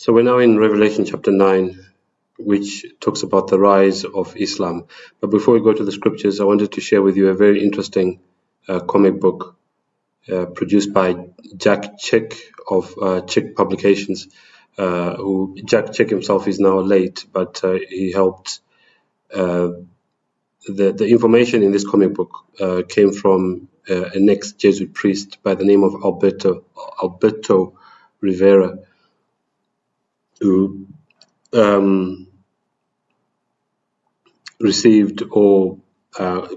So we're now in Revelation chapter 9, which talks about the rise of Islam. But before we go to the scriptures, I wanted to share with you a very interesting comic book produced by Jack Chick of Chick Publications. Who Jack Chick himself is now late, but he helped. The information in this comic book came from an ex-Jesuit priest by the name of Alberto Rivera, who received or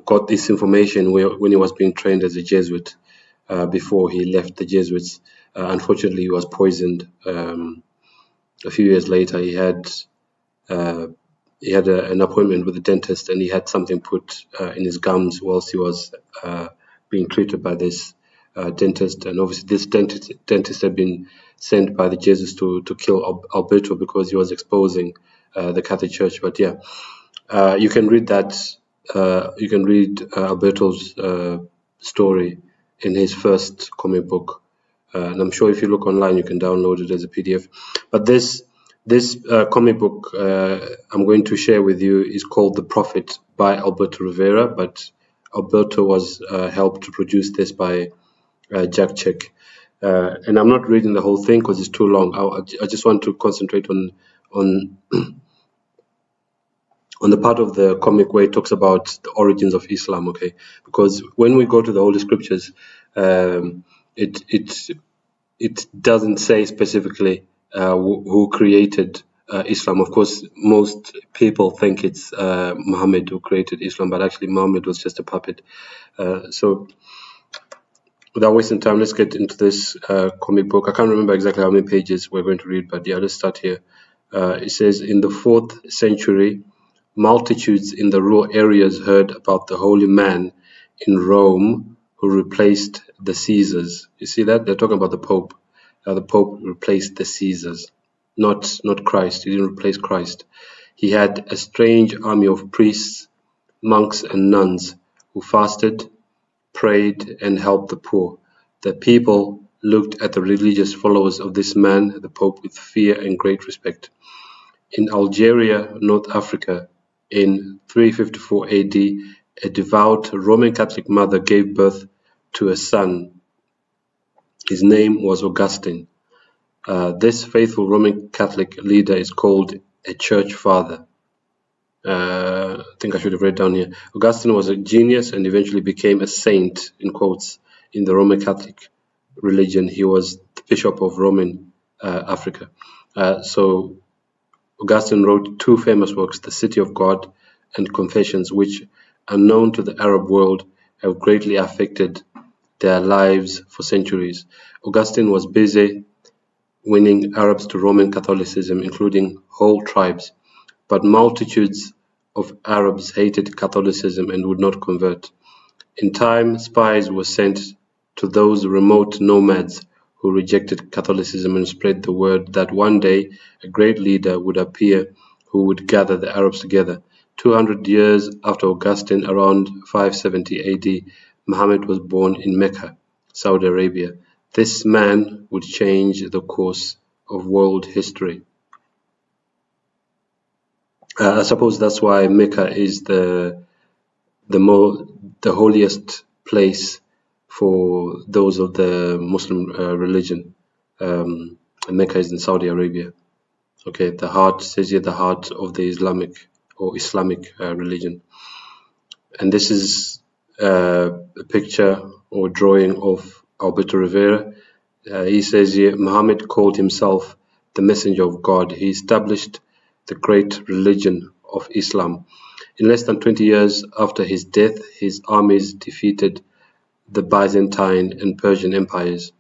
got this information when he was being trained as a Jesuit before he left the Jesuits. Unfortunately, he was poisoned. A few years later, he had an appointment with a dentist, and he had something put in his gums whilst he was being treated by this dentist. And obviously, this dentist had been sent by the Jesuits to kill Alberto because he was exposing the Catholic Church. But yeah, you can read that. You can read Alberto's story in his first comic book, and I'm sure if you look online, you can download it as a PDF. But this comic book I'm going to share with you is called The Prophet by Alberto Rivera, but Alberto was helped to produce this by Jack Chick. And I'm not reading the whole thing because it's too long. I just want to concentrate on the part of the comic where it talks about the origins of Islam, okay? Because when we go to the Holy Scriptures, it doesn't say specifically who created Islam. Of course, most people think it's Muhammad who created Islam, but actually Muhammad was just a puppet. So without wasting time, let's get into this comic book. I can't remember exactly how many pages we're going to read, but yeah, let's start here. It says, in the 4th century, multitudes in the rural areas heard about the holy man in Rome who replaced the Caesars. You see that? They're talking about the Pope. The Pope replaced the Caesars, not Christ. He didn't replace Christ. He had a strange army of priests, monks, and nuns who fasted, prayed, and helped the poor. The people looked at the religious followers of this man, the Pope, with fear and great respect. In Algeria, North Africa, in 354 AD, a devout Roman Catholic mother gave birth to a son. His name was Augustine. This faithful Roman Catholic leader is called a church father. I think I should have read down here. Augustine was a genius and eventually became a saint, in quotes, in the Roman Catholic religion. He was the Bishop of Roman Africa. So Augustine wrote 2 famous works, The City of God and Confessions, which, unknown to the Arab world, have greatly affected their lives for centuries. Augustine was busy winning Arabs to Roman Catholicism, including whole tribes, but multitudes of Arabs hated Catholicism and would not convert. In time, spies were sent to those remote nomads who rejected Catholicism and spread the word that one day a great leader would appear who would gather the Arabs together. 200 years after Augustine, around 570 AD, Muhammad was born in Mecca, Saudi Arabia. This man would change the course of world history. I suppose that's why Mecca is the holiest place for those of the Muslim religion. Mecca is in Saudi Arabia. Okay, the heart says here, the heart of the Islamic religion. And this is a picture or drawing of Alberto Rivera. He says here, Muhammad called himself the messenger of God. He established the great religion of Islam. In less than 20 years after his death, his armies defeated the Byzantine and Persian empires.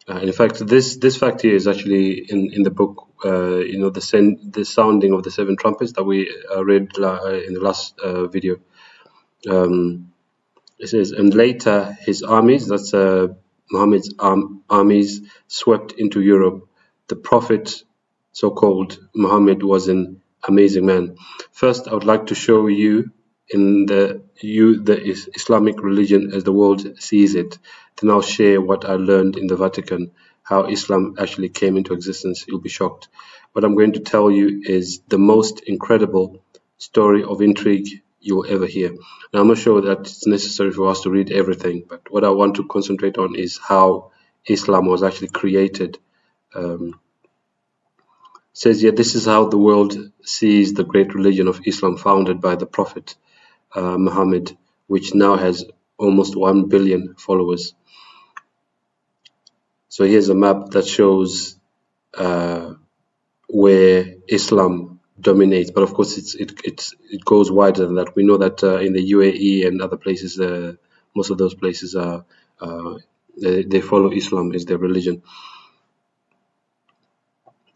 And in fact, this fact here is actually in the book, the sounding of the 7 trumpets that we read in the last video. It says, and later his armies, that's Muhammad's armies, swept into Europe. The prophet, so-called Muhammad, was an amazing man. First, I would like to show you the Islamic religion as the world sees it. Then I'll share what I learned in the Vatican, how Islam actually came into existence, you'll be shocked. What I'm going to tell you is the most incredible story of intrigue you'll ever hear. Now, I'm not sure that it's necessary for us to read everything, but what I want to concentrate on is how Islam was actually created. Says here, this is how the world sees the great religion of Islam founded by the Prophet Muhammad, which now has almost 1 billion followers. So here's a map that shows where Islam dominates, but of course it goes wider than that. We know that in the UAE and other places, most of those places are they follow Islam as their religion.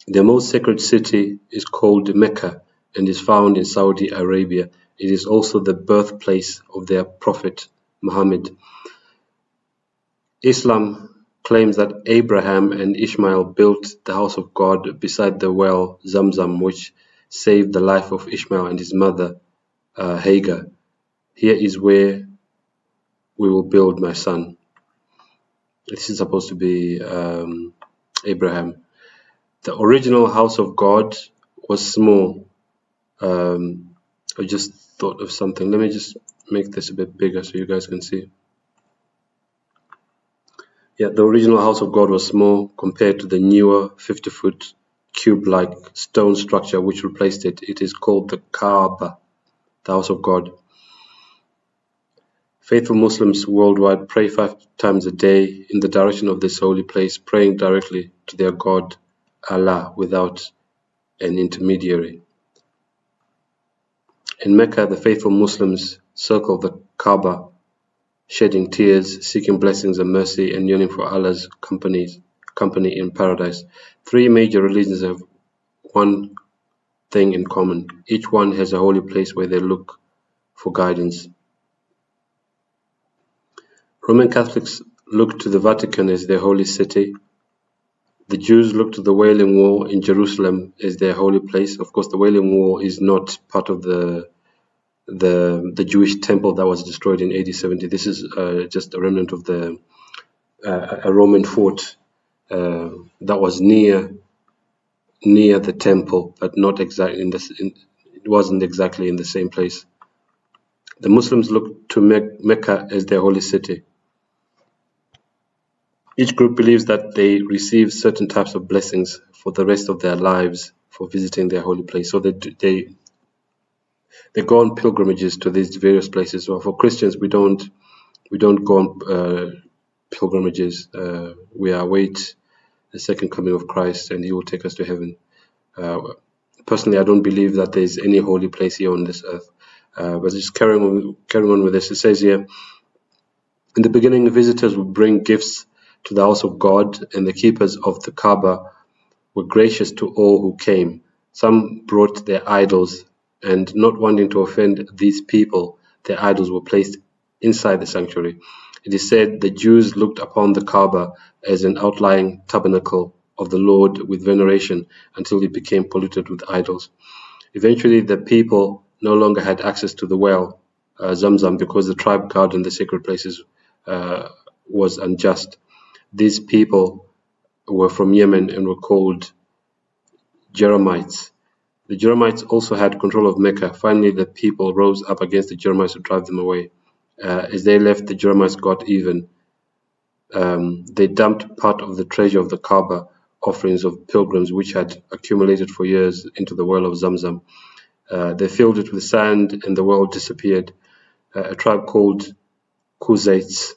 The most sacred city is called Mecca and is found in Saudi Arabia. It is also the birthplace of their prophet Muhammad. Islam claims that Abraham and Ishmael built the house of God beside the well Zamzam, which saved the life of Ishmael and his mother Hagar. Here is where we will build my son. This is supposed to be Abraham. The original house of God was small. I just thought of something. Let me just make this a bit bigger so you guys can see. Yeah, the original house of God was small compared to the newer 50-foot cube-like stone structure which replaced it. It is called the Kaaba, the house of God. Faithful Muslims worldwide pray 5 times a day in the direction of this holy place, praying directly to their God, Allah, without an intermediary. In Mecca, the faithful Muslims circle the Kaaba, shedding tears, seeking blessings and mercy, and yearning for Allah's company in paradise. 3 major religions have one thing in common. Each one has a holy place where they look for guidance. Roman Catholics look to the Vatican as their holy city. The Jews look to the Wailing Wall in Jerusalem as their holy place. Of course, the Wailing Wall is not part of the Jewish temple that was destroyed in AD 70. This is just a remnant of a Roman fort that was near the temple, but not exactly it wasn't exactly in the same place. The Muslims look to Mecca as their holy city. Each group believes that they receive certain types of blessings for the rest of their lives for visiting their holy place. So they go on pilgrimages to these various places. Well, for Christians, we don't go on pilgrimages. We await the second coming of Christ, and He will take us to heaven. Personally, I don't believe that there is any holy place here on this earth. But just carrying on with this, it says here, in the beginning, visitors would bring gifts to the house of God, and the keepers of the Kaaba were gracious to all who came. Some brought their idols, and not wanting to offend these people, their idols were placed inside the sanctuary. It is said the Jews looked upon the Kaaba as an outlying tabernacle of the Lord with veneration until it became polluted with idols. Eventually, the people no longer had access to the well, Zamzam, because the tribe guarding the sacred places was unjust. These people were from Yemen and were called Jeremites. The Jeremites also had control of Mecca. Finally, the people rose up against the Jeremites to drive them away. As they left, the Jeremites got even. They dumped part of the treasure of the Kaaba, offerings of pilgrims which had accumulated for years, into the well of Zamzam. They filled it with sand, and the well disappeared. A tribe called Kuzites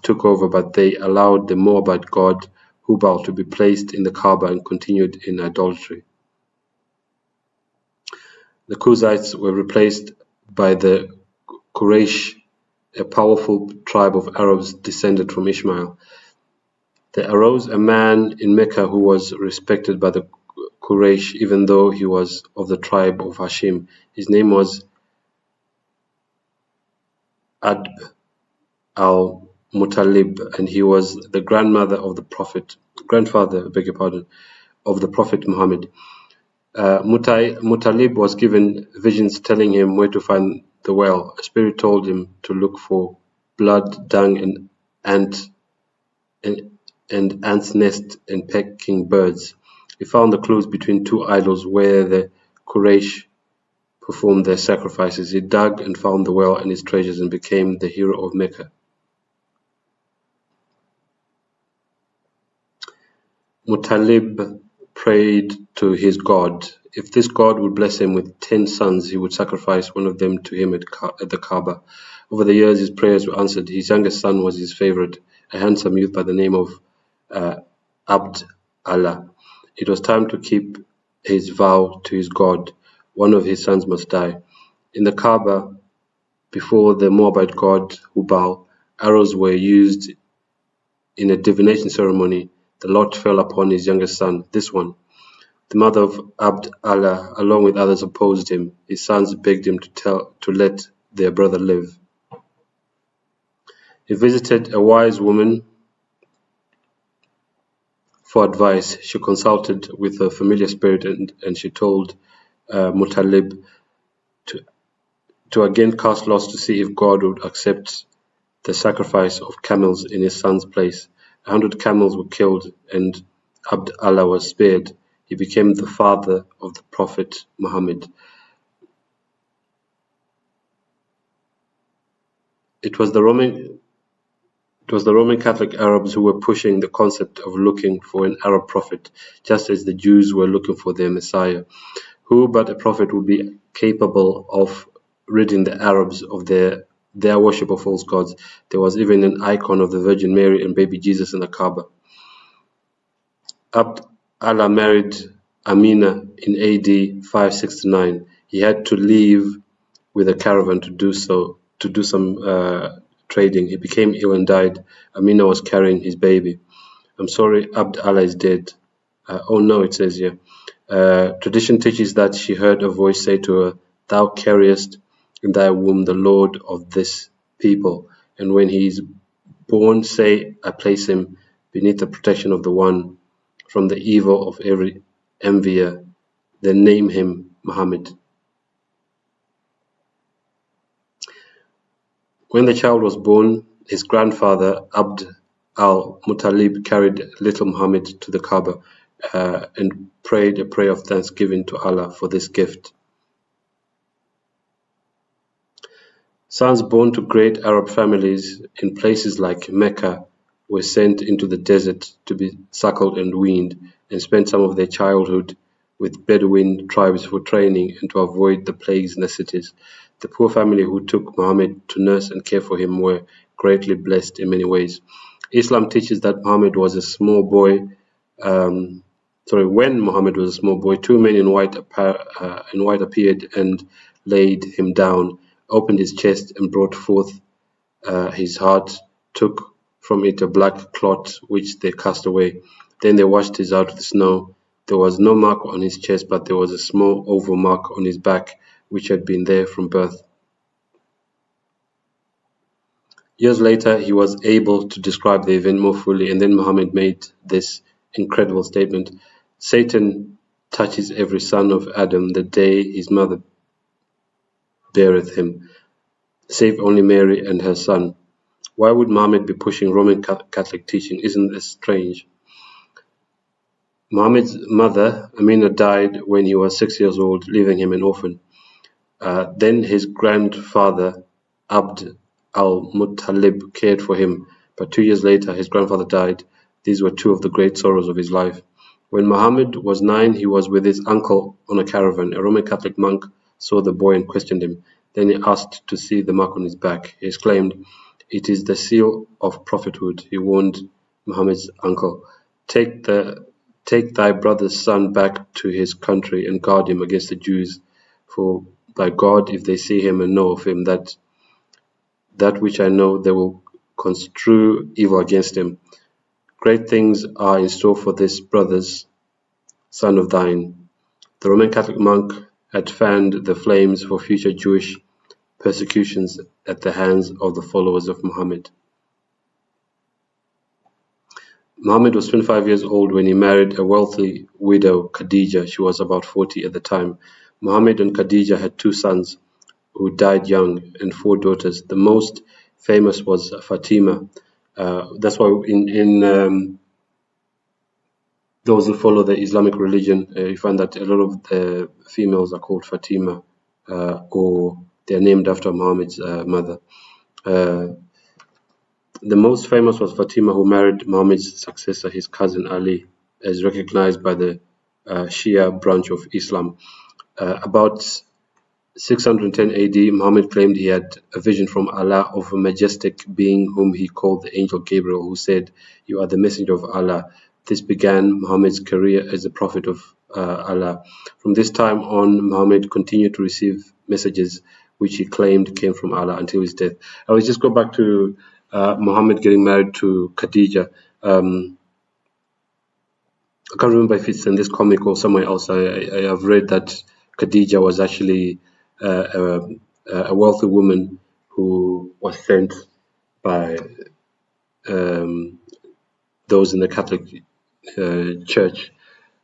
took over, but they allowed the Moabite god Hubal to be placed in the Kaaba and continued in idolatry. The Kuzites were replaced by the Quraysh, a powerful tribe of Arabs descended from Ishmael. There arose a man in Mecca who was respected by the Quraysh, even though he was of the tribe of Hashim. His name was Adb al-Muttalib, and he was the grandfather, of the Prophet Muhammad. Muttalib was given visions telling him where to find the well. A spirit told him to look for blood, dung, and and ants' nest and pecking birds. He found the clues between two idols where the Quraysh performed their sacrifices. He dug and found the well and its treasures and became the hero of Mecca. Muttalib prayed to his God. If this God would bless him with 10 sons, he would sacrifice one of them to him at the Kaaba. Over the years, his prayers were answered. His youngest son was his favorite, a handsome youth by the name of Abd Allah. It was time to keep his vow to his God. One of his sons must die. In the Kaaba, before the Moabite god Hubal, arrows were used in a divination ceremony. The lot fell upon his youngest son, this one. The mother of Abd Allah, along with others, opposed him. His sons begged him to let their brother live. He visited a wise woman for advice. She consulted with a familiar spirit and she told Muttalib to again cast lots to see if God would accept the sacrifice of camels in his son's place. 100 camels were killed and Abd Allah was spared. He became the father of the Prophet Muhammad. It was the Roman Catholic Arabs who were pushing the concept of looking for an Arab prophet, just as the Jews were looking for their Messiah. Who but a prophet would be capable of ridding the Arabs of their worship of false gods? There was even an icon of the Virgin Mary and baby Jesus in the Kaaba. Abd Allah married Amina in AD 569. He had to leave with a caravan to do some trading. He became ill and died. Amina was carrying his baby. I'm sorry, Abd Allah is dead. Oh no, it says here. Tradition teaches that she heard a voice say to her, "Thou carriest in thy womb the Lord of this people, and when he is born, say, I place him beneath the protection of the One from the evil of every envier, then name him Muhammad." When the child was born, his grandfather Abd al-Muttalib carried little Muhammad to the Kaaba and prayed a prayer of thanksgiving to Allah for this gift. Sons born to great Arab families in places like Mecca were sent into the desert to be suckled and weaned, and spent some of their childhood with Bedouin tribes for training and to avoid the plagues in the cities. The poor family who took Muhammad to nurse and care for him were greatly blessed in many ways. Islam teaches that Muhammad was a small boy. When Muhammad was a small boy, two men in white appeared and laid him down, opened his chest and brought forth his heart, took from it a black clot which they cast away. Then they washed his out with snow. There was no mark on his chest, but there was a small oval mark on his back, which had been there from birth. Years later, he was able to describe the event more fully, and then Muhammad made this incredible statement: Satan touches every son of Adam the day his mother beareth him, save only Mary and her son. Why would Muhammad be pushing Roman Catholic teaching? Isn't this strange? Muhammad's mother, Amina, died when he was 6 years old, leaving him an orphan. Then his grandfather, Abd al-Muttalib, cared for him, but 2 years later his grandfather died. These were two of the great sorrows of his life. When Muhammad was 9, he was with his uncle on a caravan. A Roman Catholic monk saw the boy and questioned him. Then he asked to see the mark on his back. He exclaimed, "It is the seal of prophethood." He warned Muhammad's uncle, Take thy brother's son back to his country and guard him against the Jews. For by God, if they see him and know of him, that which I know, they will construe evil against him. Great things are in store for this brother's son of thine. The Roman Catholic monk had fanned the flames for future Jewish persecutions at the hands of the followers of Muhammad. Muhammad was 25 years old when he married a wealthy widow, Khadija. She was about 40 at the time. Muhammad and Khadija had 2 sons who died young and 4 daughters. The most famous was Fatima. That's why in those who follow the Islamic religion, you find that a lot of the females are called Fatima, or they're named after Muhammad's mother. The most famous was Fatima, who married Muhammad's successor, his cousin Ali, as recognized by the Shia branch of Islam. About 610 AD, Muhammad claimed he had a vision from Allah of a majestic being whom he called the angel Gabriel, who said, "You are the messenger of Allah." This began Muhammad's career as a prophet of Allah. From this time on, Muhammad continued to receive messages which he claimed came from Allah until his death. I will just go back to Muhammad getting married to Khadija. I can't remember if it's in this comic or somewhere else. I have read that Khadija was actually a wealthy woman who was sent by those in the Catholic Church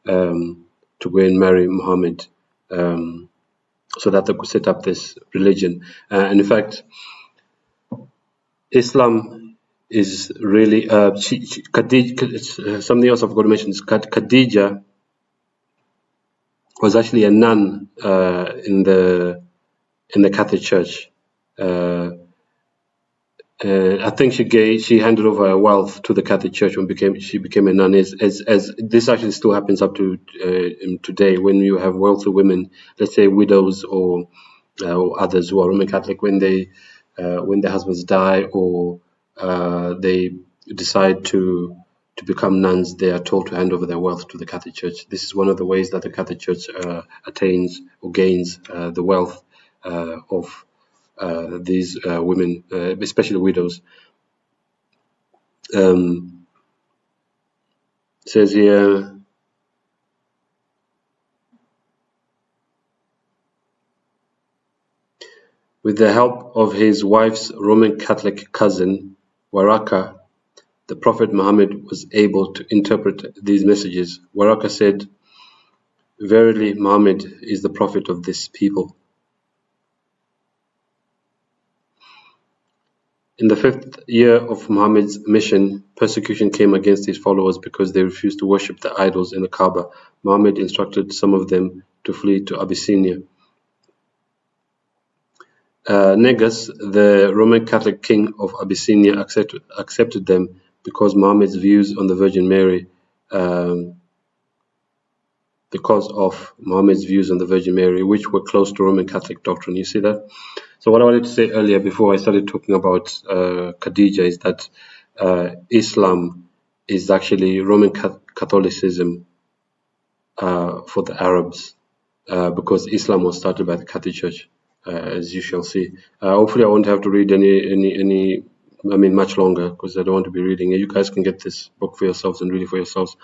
to go and marry Muhammad, so that they could set up this religion. And in fact, Islam is really Khadija. Something else I forgot to mention is Khadija was actually a nun in the Catholic Church. I think she handed over her wealth to the Catholic Church when she became a nun. As this actually still happens up to today, when you have wealthy women, let's say widows or others who are Roman Catholic, when their husbands die or they decide to become nuns, they are told to hand over their wealth to the Catholic Church. This is one of the ways that the Catholic Church attains or gains the wealth of these women, especially widows. Says here, with the help of his wife's Roman Catholic cousin, Waraka, the Prophet Muhammad was able to interpret these messages. Waraka said, "Verily, Muhammad is the prophet of this people." In the 5th year of Muhammad's mission, persecution came against his followers because they refused to worship the idols in the Kaaba. Muhammad instructed some of them to flee to Abyssinia. Negus, the Roman Catholic king of Abyssinia, accepted them because Muhammad's views on the Virgin Mary, which were close to Roman Catholic doctrine. You see that? So what I wanted to say earlier, before I started talking about Khadija, is that Islam is actually Roman Catholicism for the Arabs, because Islam was started by the Catholic Church, as you shall see. Hopefully I won't have to read much longer, because I don't want to be reading. You guys can get this book for yourselves and read it for yourselves.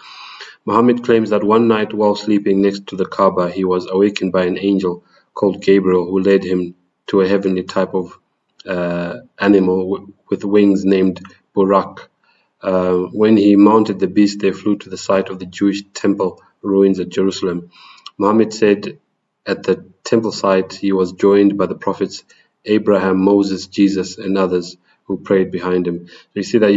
Muhammad claims that one night while sleeping next to the Kaaba, he was awakened by an angel called Gabriel, who led him to a heavenly type of animal with wings named Burak. When he mounted the beast, they flew to the site of the Jewish temple ruins at Jerusalem. Muhammad said at the temple site he was joined by the prophets Abraham, Moses, Jesus, and others who prayed behind him. So you see that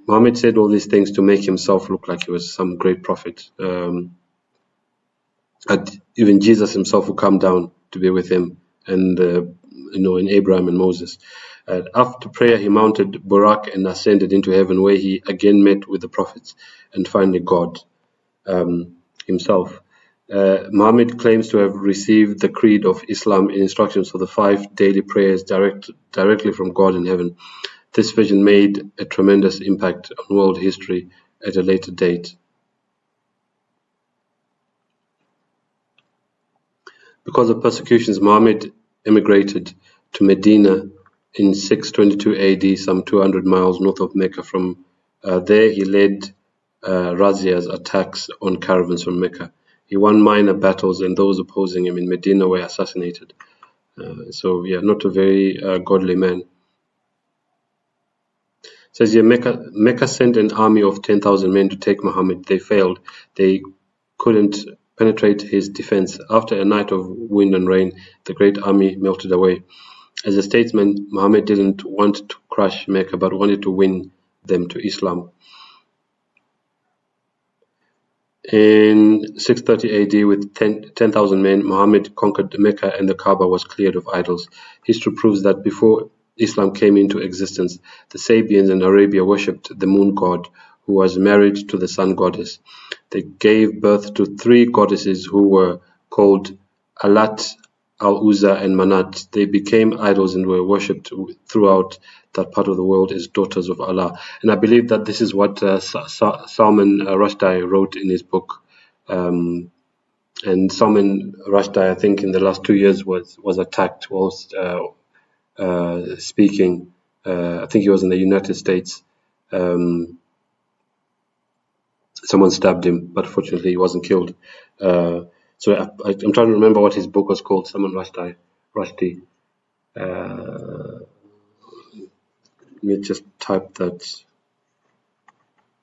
Muhammad said all these things to make himself look like he was some great prophet. Even Jesus himself will come down to be with him, and in Abraham and Moses. After prayer, he mounted Burak and ascended into heaven, where he again met with the prophets and finally God himself. Muhammad claims to have received the creed of Islam in instructions for the 5 daily prayers directly from God in heaven. This vision made a tremendous impact on world history at a later date. Because of persecutions, Muhammad emigrated to Medina in 622 AD, some 200 miles north of Mecca. From there, he led razzias, attacks on caravans from Mecca. He won minor battles, and those opposing him in Medina were assassinated. Not a very godly man. It says here, Mecca sent an army of 10,000 men to take Muhammad. They failed. They couldn't penetrate his defense. After a night of wind and rain, the great army melted away. As a statesman, Muhammad didn't want to crush Mecca, but wanted to win them to Islam. In 630 AD, with 10,000 men, Muhammad conquered Mecca and the Kaaba was cleared of idols. History proves that before Islam came into existence, the Sabians in Arabia worshipped the moon god, who was married to the sun goddess. They gave birth to three goddesses who were called Alat, Al-Uzza, and Manat. They became idols and were worshipped throughout that part of the world as daughters of Allah. And I believe that this is what Salman Rushdie wrote in his book. And Salman Rushdie, I think, in the last 2 years was attacked whilst speaking. I think he was in the United States. Someone stabbed him, but fortunately he wasn't killed. So I'm trying to remember what his book was called. Salman Rushdie. Let me just type that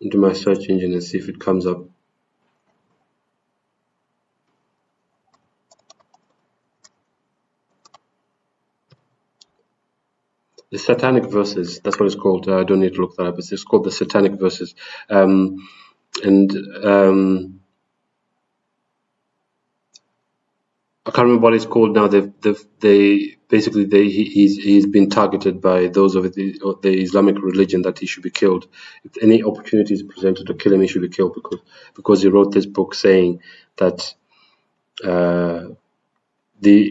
into my search engine and see if it comes up. The Satanic Verses, that's what it's called. I don't need to look that up. It's called the Satanic Verses. I can't remember what it's called now. He's been targeted by those of the Islamic religion that he should be killed. If any opportunity is presented to kill him, he should be killed because he wrote this book saying that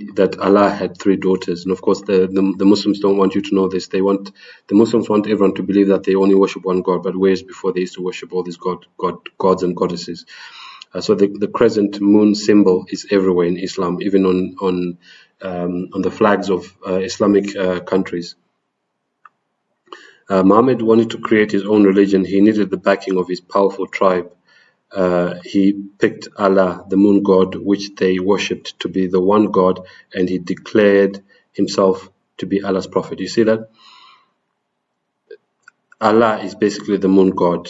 that Allah had three daughters. And of course, the Muslims don't want you to know this. The Muslims want everyone to believe that they only worship one God, but whereas before they used to worship all these gods and goddesses. So the crescent moon symbol is everywhere in Islam, even on the flags of Islamic countries. Muhammad wanted to create his own religion. He needed the backing of his powerful tribe. He picked Allah, the moon god, which they worshipped, to be the one God, and he declared himself to be Allah's prophet. You see that? Allah is basically the moon god.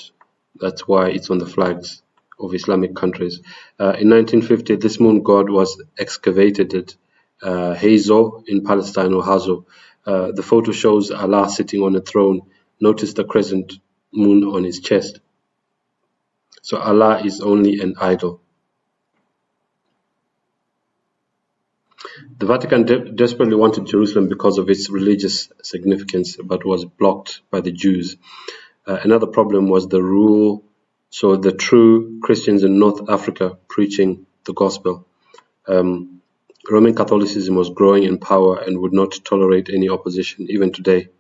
That's why it's on the flags of Islamic countries. In 1950, this moon god was excavated at Hazo in Palestine, or Hazo. The photo shows Allah sitting on a throne. Notice the crescent moon on his chest. So Allah is only an idol. The Vatican desperately wanted Jerusalem because of its religious significance, but was blocked by the Jews. Another problem was the rule. So the true Christians in North Africa preaching the gospel. Roman Catholicism was growing in power and would not tolerate any opposition, even today.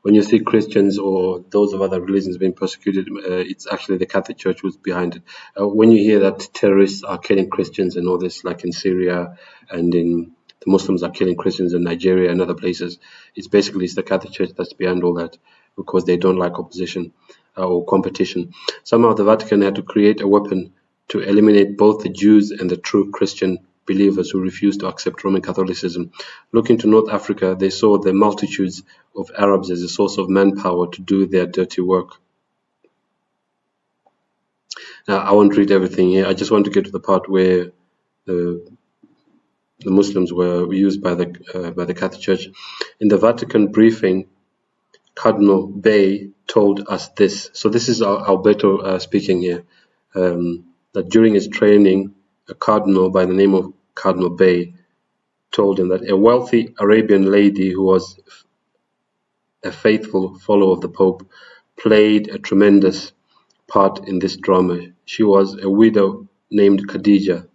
When you see Christians or those of other religions being persecuted, it's actually the Catholic Church who's behind it. When you hear that terrorists are killing Christians and all this, like in Syria, and the Muslims are killing Christians in Nigeria and other places, it's the Catholic Church that's behind all that, because they don't like opposition or competition. Somehow the Vatican had to create a weapon to eliminate both the Jews and the true Christian believers who refused to accept Roman Catholicism. Looking to North Africa, they saw the multitudes of Arabs as a source of manpower to do their dirty work. Now, I won't read everything here. I just want to get to the part where the Muslims were used by the Catholic Church. In the Vatican briefing, Cardinal Bay told us this. So this is Alberto speaking here. That during his training, a cardinal by the name of Cardinal Bay told him that a wealthy Arabian lady who was a faithful follower of the Pope played a tremendous part in this drama. She was a widow named Khadija.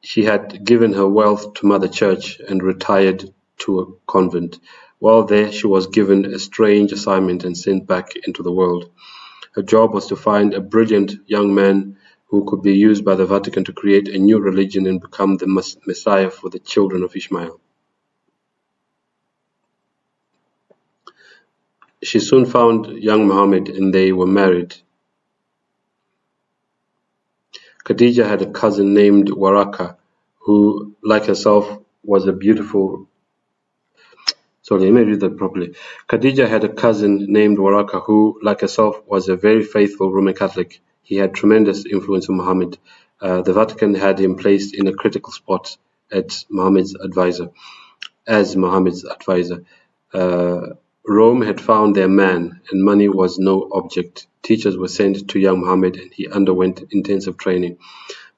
She had given her wealth to Mother Church and retired to a convent. While there, she was given a strange assignment and sent back into the world. Her job was to find a brilliant young man who could be used by the Vatican to create a new religion and become the Messiah for the children of Ishmael. She soon found young Muhammad and they were married. Khadija had a cousin named Waraka, who, like herself, was a beautiful... Sorry, let me read that properly. Khadija had a cousin named Waraka, who, like herself, was a very faithful Roman Catholic. He had tremendous influence on Muhammad. The Vatican had him placed in a critical spot as Muhammad's advisor. Rome had found their man, and money was no object. Teachers were sent to young Muhammad, and he underwent intensive training.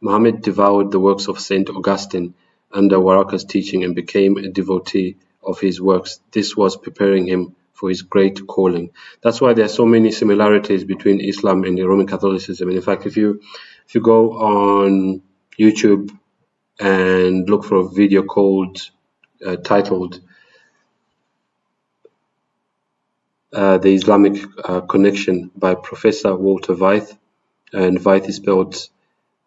Muhammad devoured the works of Saint Augustine under Waraka's teaching and became a devotee of his works. This was preparing him for his great calling. That's why there are so many similarities between Islam and the Roman Catholicism. And in fact, if you go on YouTube and look for a video titled The Islamic Connection by Professor Walter Veith, and Veith is spelled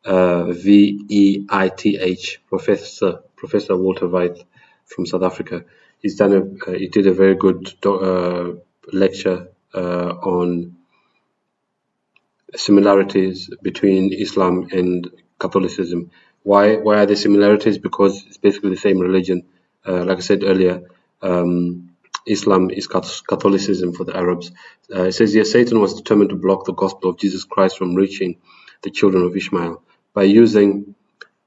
Veith, Professor Walter Veith from South Africa. He did a very good lecture on similarities between Islam and Catholicism. Why are there similarities? Because it's basically the same religion. Like I said earlier, Islam is Catholicism for the Arabs. It says here, Satan was determined to block the gospel of Jesus Christ from reaching the children of Ishmael. By using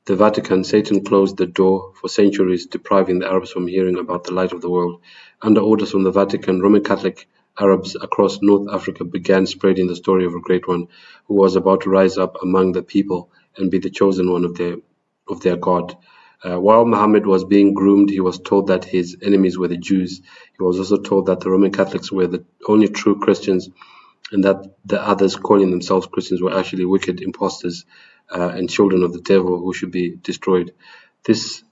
the Vatican, Satan closed the door for centuries, depriving the Arabs from hearing about the light of the world. Under orders from the Vatican, Roman Catholic Arabs across North Africa began spreading the story of a great one who was about to rise up among the people and be the chosen one of their God. While Muhammad was being groomed, he was told that his enemies were the Jews. He was also told that the Roman Catholics were the only true Christians, and that the others calling themselves Christians were actually wicked impostors and children of the devil who should be destroyed. This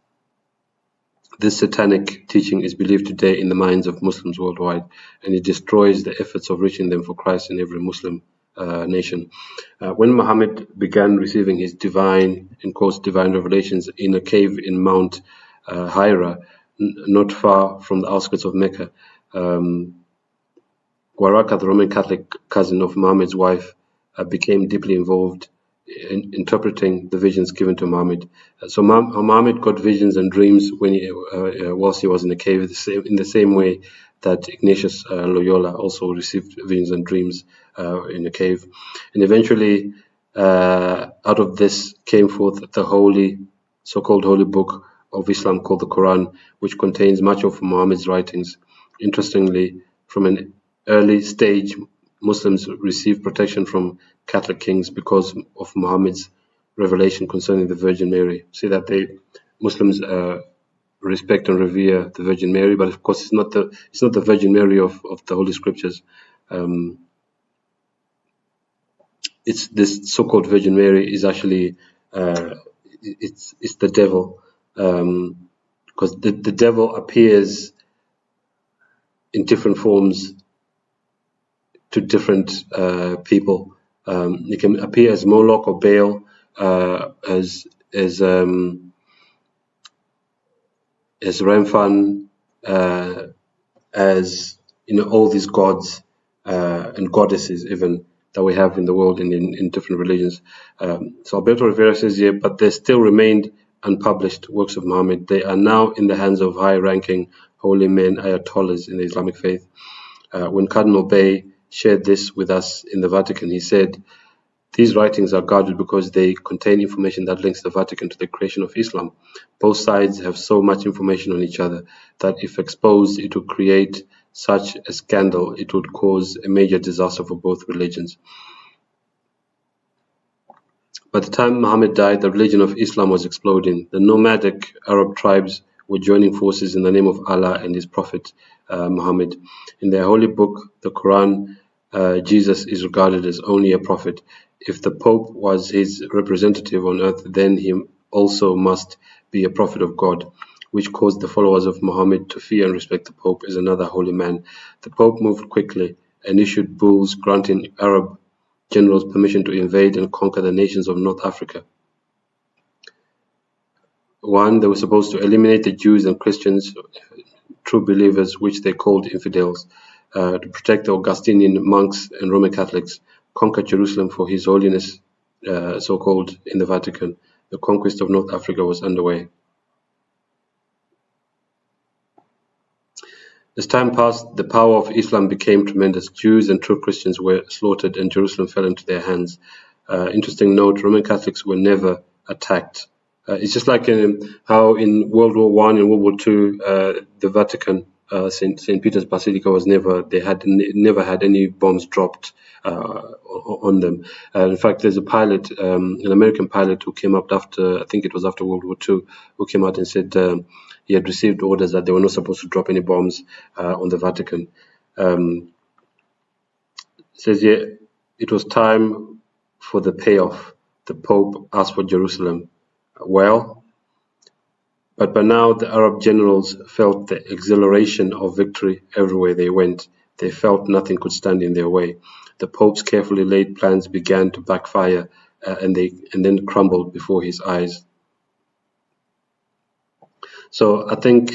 satanic teaching is believed today in the minds of Muslims worldwide, and it destroys the efforts of reaching them for Christ in every Muslim nation. When Muhammad began receiving his divine revelations in a cave in Mount Hira, not far from the outskirts of Mecca, Waraka, the Roman Catholic cousin of Muhammad's wife, became deeply involved in interpreting the visions given to Muhammad. So Muhammad got visions and dreams when whilst he was in the cave, in the same way that Ignatius Loyola also received visions and dreams in the cave. And eventually, out of this came forth the so-called holy book of Islam called the Quran, which contains much of Muhammad's writings. Interestingly, from an early stage, Muslims received protection from Catholic kings because of Muhammad's revelation concerning the Virgin Mary. See that Muslims respect and revere the Virgin Mary, but of course it's not the Virgin Mary of the Holy Scriptures. It's this so-called Virgin Mary is actually it's the devil, because the devil appears in different forms to different people. He can appear as Moloch or Baal, as Remphan, as all these gods and goddesses even that we have in the world in different religions. So Alberto Rivera says here, but there still remained unpublished works of Muhammad. They are now in the hands of high-ranking holy men, ayatollahs in the Islamic faith. When Cardinal Bey shared this with us in the Vatican, he said, these writings are guarded because they contain information that links the Vatican to the creation of Islam. Both sides have so much information on each other that if exposed, it would create such a scandal, it would cause a major disaster for both religions. By the time Muhammad died, the religion of Islam was exploding. The nomadic Arab tribes were joining forces in the name of Allah and His Prophet Muhammad. In their holy book, the Quran, Jesus is regarded as only a prophet. If the Pope was his representative on earth, then he also must be a prophet of God, which caused the followers of Muhammad to fear and respect the Pope as another holy man. The Pope moved quickly and issued bulls granting Arab generals permission to invade and conquer the nations of North Africa. One, they were supposed to eliminate the Jews and Christians, true believers, which they called infidels, to protect the Augustinian monks and Roman Catholics, conquer Jerusalem for His Holiness, so-called, in the Vatican. The conquest of North Africa was underway. As time passed, the power of Islam became tremendous. Jews and true Christians were slaughtered and Jerusalem fell into their hands. Interesting note, Roman Catholics were never attacked. It's just like how in World War I and World War II, the Vatican St. Peter's Basilica was never had any bombs dropped on them. In fact, there's a pilot, an American pilot, who came up after, I think it was after World War II, who came out and said he had received orders that they were not supposed to drop any bombs on the Vatican. Says here, it was time for the payoff. The Pope asked for Jerusalem. Well, but by now the Arab generals felt the exhilaration of victory everywhere they went. They felt nothing could stand in their way. The Pope's carefully laid plans began to backfire, and then crumbled before his eyes. So I think,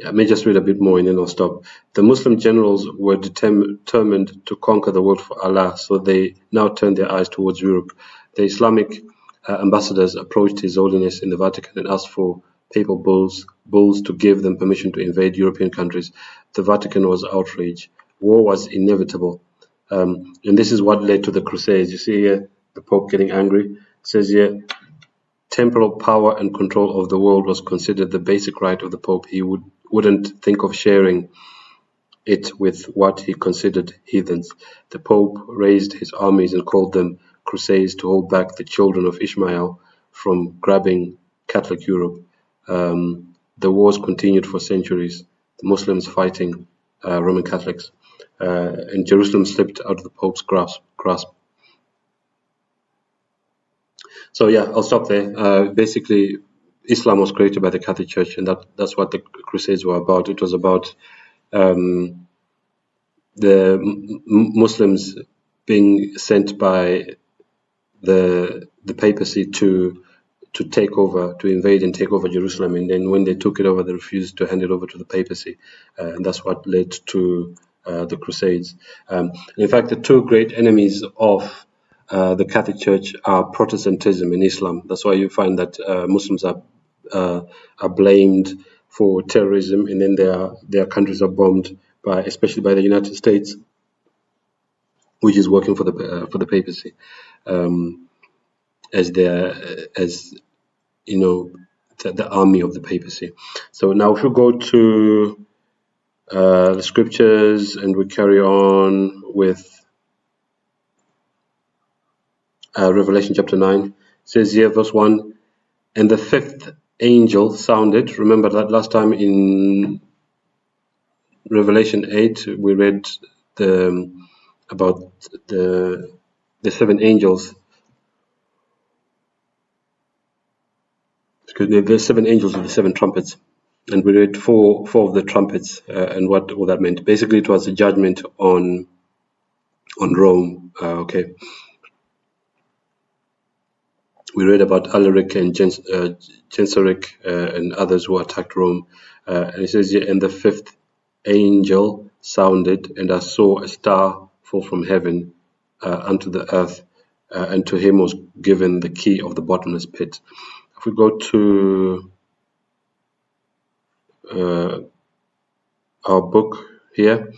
let me just read a bit more and then I'll stop. The Muslim generals were determined to conquer the world for Allah, so they now turned their eyes towards Europe. The Islamic ambassadors approached His Holiness in the Vatican and asked for papal bulls to give them permission to invade European countries. The Vatican was outraged. War was inevitable. And this is what led to the Crusades. You see here, the Pope getting angry. It says here, temporal power and control of the world was considered the basic right of the Pope. He wouldn't think of sharing it with what he considered heathens. The Pope raised his armies and called them crusades to hold back the children of Ishmael from grabbing Catholic Europe. The wars continued for centuries, the Muslims fighting Roman Catholics, and Jerusalem slipped out of the Pope's grasp. So yeah, I'll stop there. Basically, Islam was created by the Catholic Church, and that's what the Crusades were about. It was about the Muslims being sent by the papacy to invade and take over Jerusalem, and then when they took it over, they refused to hand it over to the papacy, and that's what led to the Crusades. In fact, the two great enemies of the Catholic Church are Protestantism and Islam. That's why you find that Muslims are blamed for terrorism, and then their countries are bombed especially by the United States, which is working for the papacy, as you know, the army of the papacy. So now, if we go to the scriptures and we carry on with Revelation chapter 9, it says here, verse 1, and the fifth angel sounded. Remember that last time in Revelation 8 we read about the seven angels. The seven angels with the seven trumpets, and we read four of the trumpets and what all that meant. Basically, it was a judgment on Rome. Okay. We read about Alaric and Genseric and others who attacked Rome. And it says here, and the fifth angel sounded, and I saw a star fall from heaven unto the earth, and to him was given the key of the bottomless pit. If we go to our book here,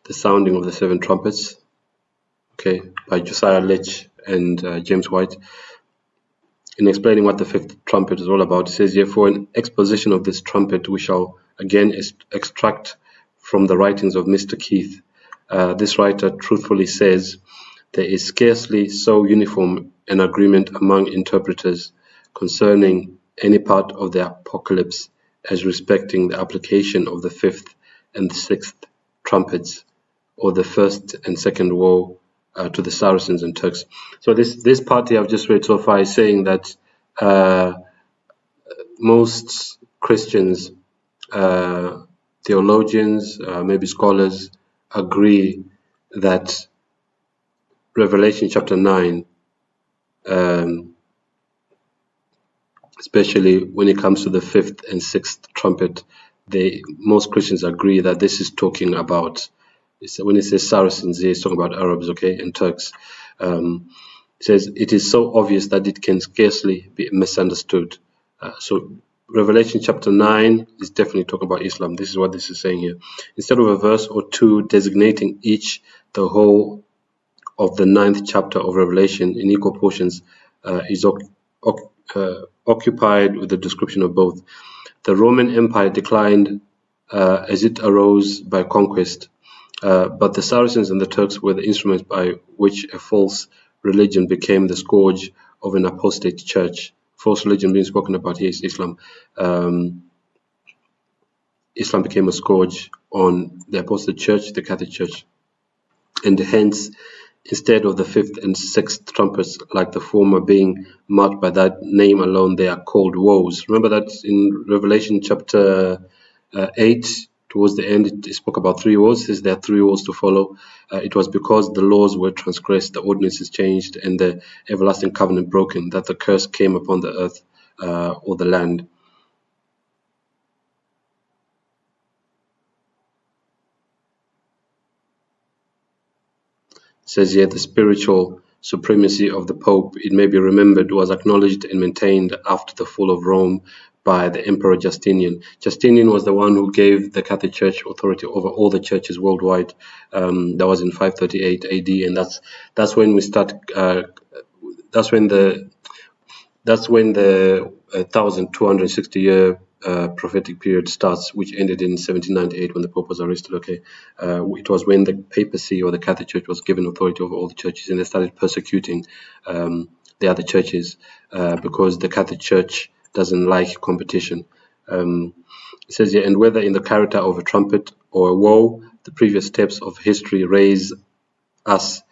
The Sounding of the Seven Trumpets, okay, by Josiah Litch and James White, in explaining what the fifth trumpet is all about, it says here, for an exposition of this trumpet we shall again extract from the writings of Mr. Keith. This writer truthfully says, there is scarcely so uniform an agreement among interpreters concerning any part of the apocalypse as respecting the application of the fifth and sixth trumpets, or the first and second woe to the Saracens and Turks. So this part here I've just read so far is saying that most Christians, theologians, maybe scholars, agree that Revelation chapter 9, especially when it comes to the fifth and sixth trumpet, most Christians agree that this is talking about, when it says Saracens, it's talking about Arabs, okay, and Turks. It says it is so obvious that it can scarcely be misunderstood. So Revelation chapter 9 is definitely talking about Islam. This is what this is saying here. Instead of a verse or two designating each, the whole of the 9th chapter of Revelation in equal portions is occupied with the description of both. The Roman Empire declined as it arose by conquest, but the Saracens and the Turks were the instruments by which a false religion became the scourge of an apostate church. False religion being spoken about here is Islam. Islam became a scourge on the apostate church, the Catholic Church, and hence, instead of the fifth and sixth trumpets, like the former being marked by that name alone, they are called woes. Remember that in Revelation chapter 8, towards the end, it spoke about 3 woes. It says there are 3 woes to follow. It was because the laws were transgressed, the ordinances changed, and the everlasting covenant broken, that the curse came upon the earth or the land. It says here the spiritual supremacy of the Pope, it may be remembered, was acknowledged and maintained after the fall of Rome by the Emperor Justinian. Justinian was the one who gave the Catholic Church authority over all the churches worldwide. That was in 538 AD, and that's when we start. That's when the 1,260-year prophetic period starts, which ended in 1798 when the Pope was arrested. Okay, it was when the papacy or the Catholic Church was given authority over all the churches, and they started persecuting the other churches because the Catholic Church doesn't like competition. It says here, and whether in the character of a trumpet or a woe, the previous steps of history raise us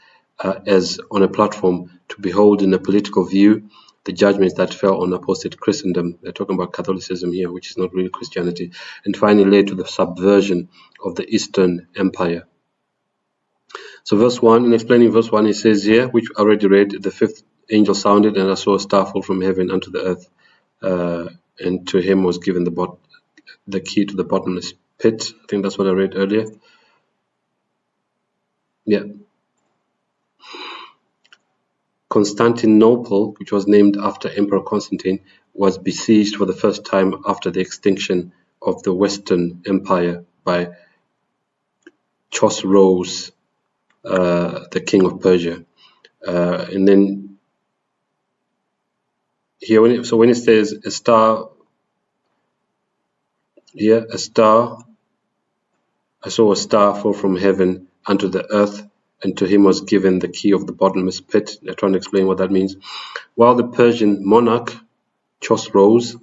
as on a platform to behold in a political view the judgments that fell on apostate Christendom. They're talking about Catholicism here, which is not really Christianity, and finally led to the subversion of the Eastern Empire. So verse 1, in explaining verse 1, it says here, which I already read, the fifth angel sounded, and I saw a star fall from heaven unto the earth, and to him was given the key to the bottomless pit. I think that's what I read earlier. Yeah. Constantinople, which was named after Emperor Constantine, was besieged for the first time after the extinction of the Western Empire by Chosroes, the king of Persia. And then here, when it says a star, here a star, I saw a star fall from heaven unto the earth, and to him was given the key of the bottomless pit. They're trying to explain what that means. While the Persian monarch, Chosroes,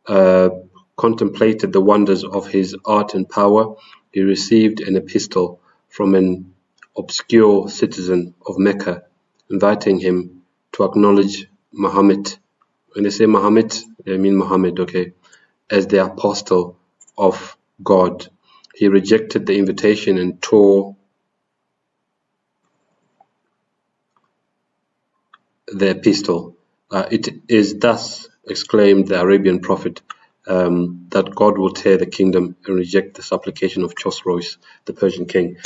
contemplated the wonders of his art and power, he received an epistle from an obscure citizen of Mecca, inviting him to acknowledge Muhammad. When they say Muhammad, they mean Muhammad, okay, as the apostle of God. He rejected the invitation and tore the epistle. It is thus, exclaimed the Arabian prophet, that God will tear the kingdom and reject the supplication of Chosroes, the Persian king.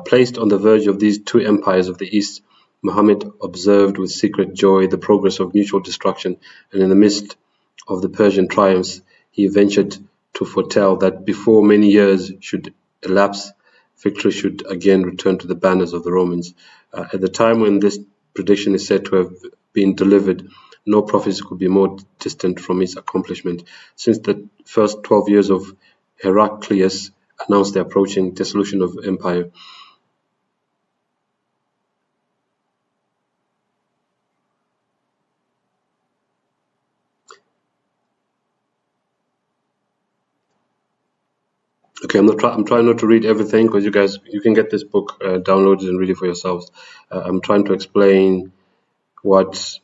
Placed on the verge of these two empires of the East, Muhammad observed with secret joy the progress of mutual destruction, and in the midst of the Persian triumphs, he ventured to foretell that before many years should elapse, victory should again return to the banners of the Romans. At the time when this prediction is said to have been delivered, no prophecy could be more distant from its accomplishment, since the first 12 years of Heraclius announced the approaching dissolution of empire. Okay, I'm trying not to read everything, because you can get this book downloaded and read it for yourselves. I'm trying to explain what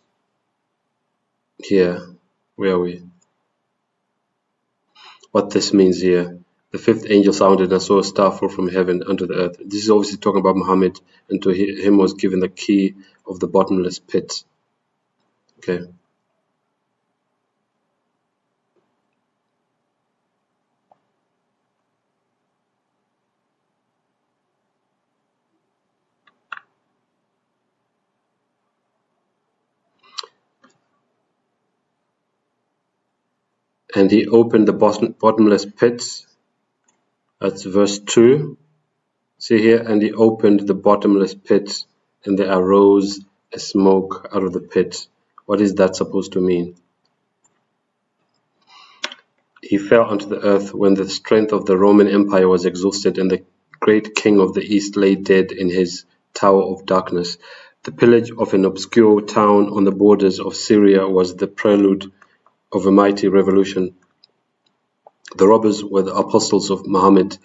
here, where are we? What this means here. The fifth angel sounded, and I saw a star fall from heaven unto the earth. This is obviously talking about Muhammad, and to him was given the key of the bottomless pit. Okay. And he opened the bottomless pits. That's verse 2. See here, and he opened the bottomless pits, and there arose a smoke out of the pit. What is that supposed to mean? he fell unto the earth when the strength of the Roman Empire was exhausted, and the great king of the East lay dead in his tower of darkness. The pillage of an obscure town on the borders of Syria was the prelude of a mighty revolution. The robbers were the apostles of Muhammad,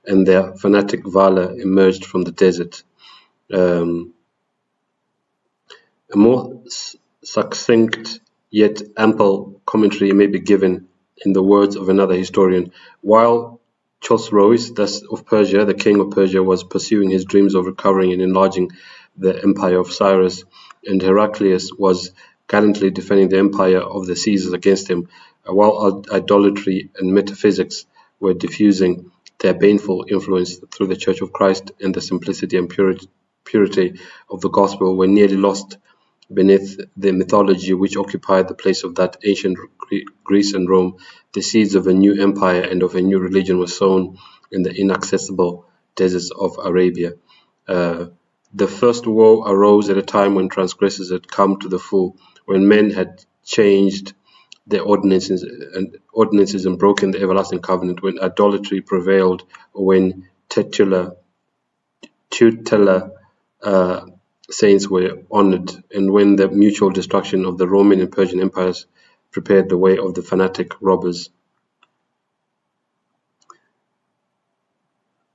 and their fanatic valor emerged from the desert. A more succinct yet ample commentary may be given in the words of another historian. While Chosroes, thus of Persia, the king of Persia, was pursuing his dreams of recovering and enlarging the empire of Cyrus, and Heraclius was gallantly defending the empire of the Caesars against him, while idolatry and metaphysics were diffusing their baneful influence through the Church of Christ, and the simplicity and purity of the gospel were nearly lost beneath the mythology which occupied the place of that ancient Greece and Rome. The seeds of a new empire and of a new religion were sown in the inaccessible deserts of Arabia. The first woe arose at a time when transgressors had come to the full, when men had changed their ordinances and broken the everlasting covenant, when idolatry prevailed, or when tutelar saints were honored, and when the mutual destruction of the Roman and Persian empires prepared the way of the fanatic robbers.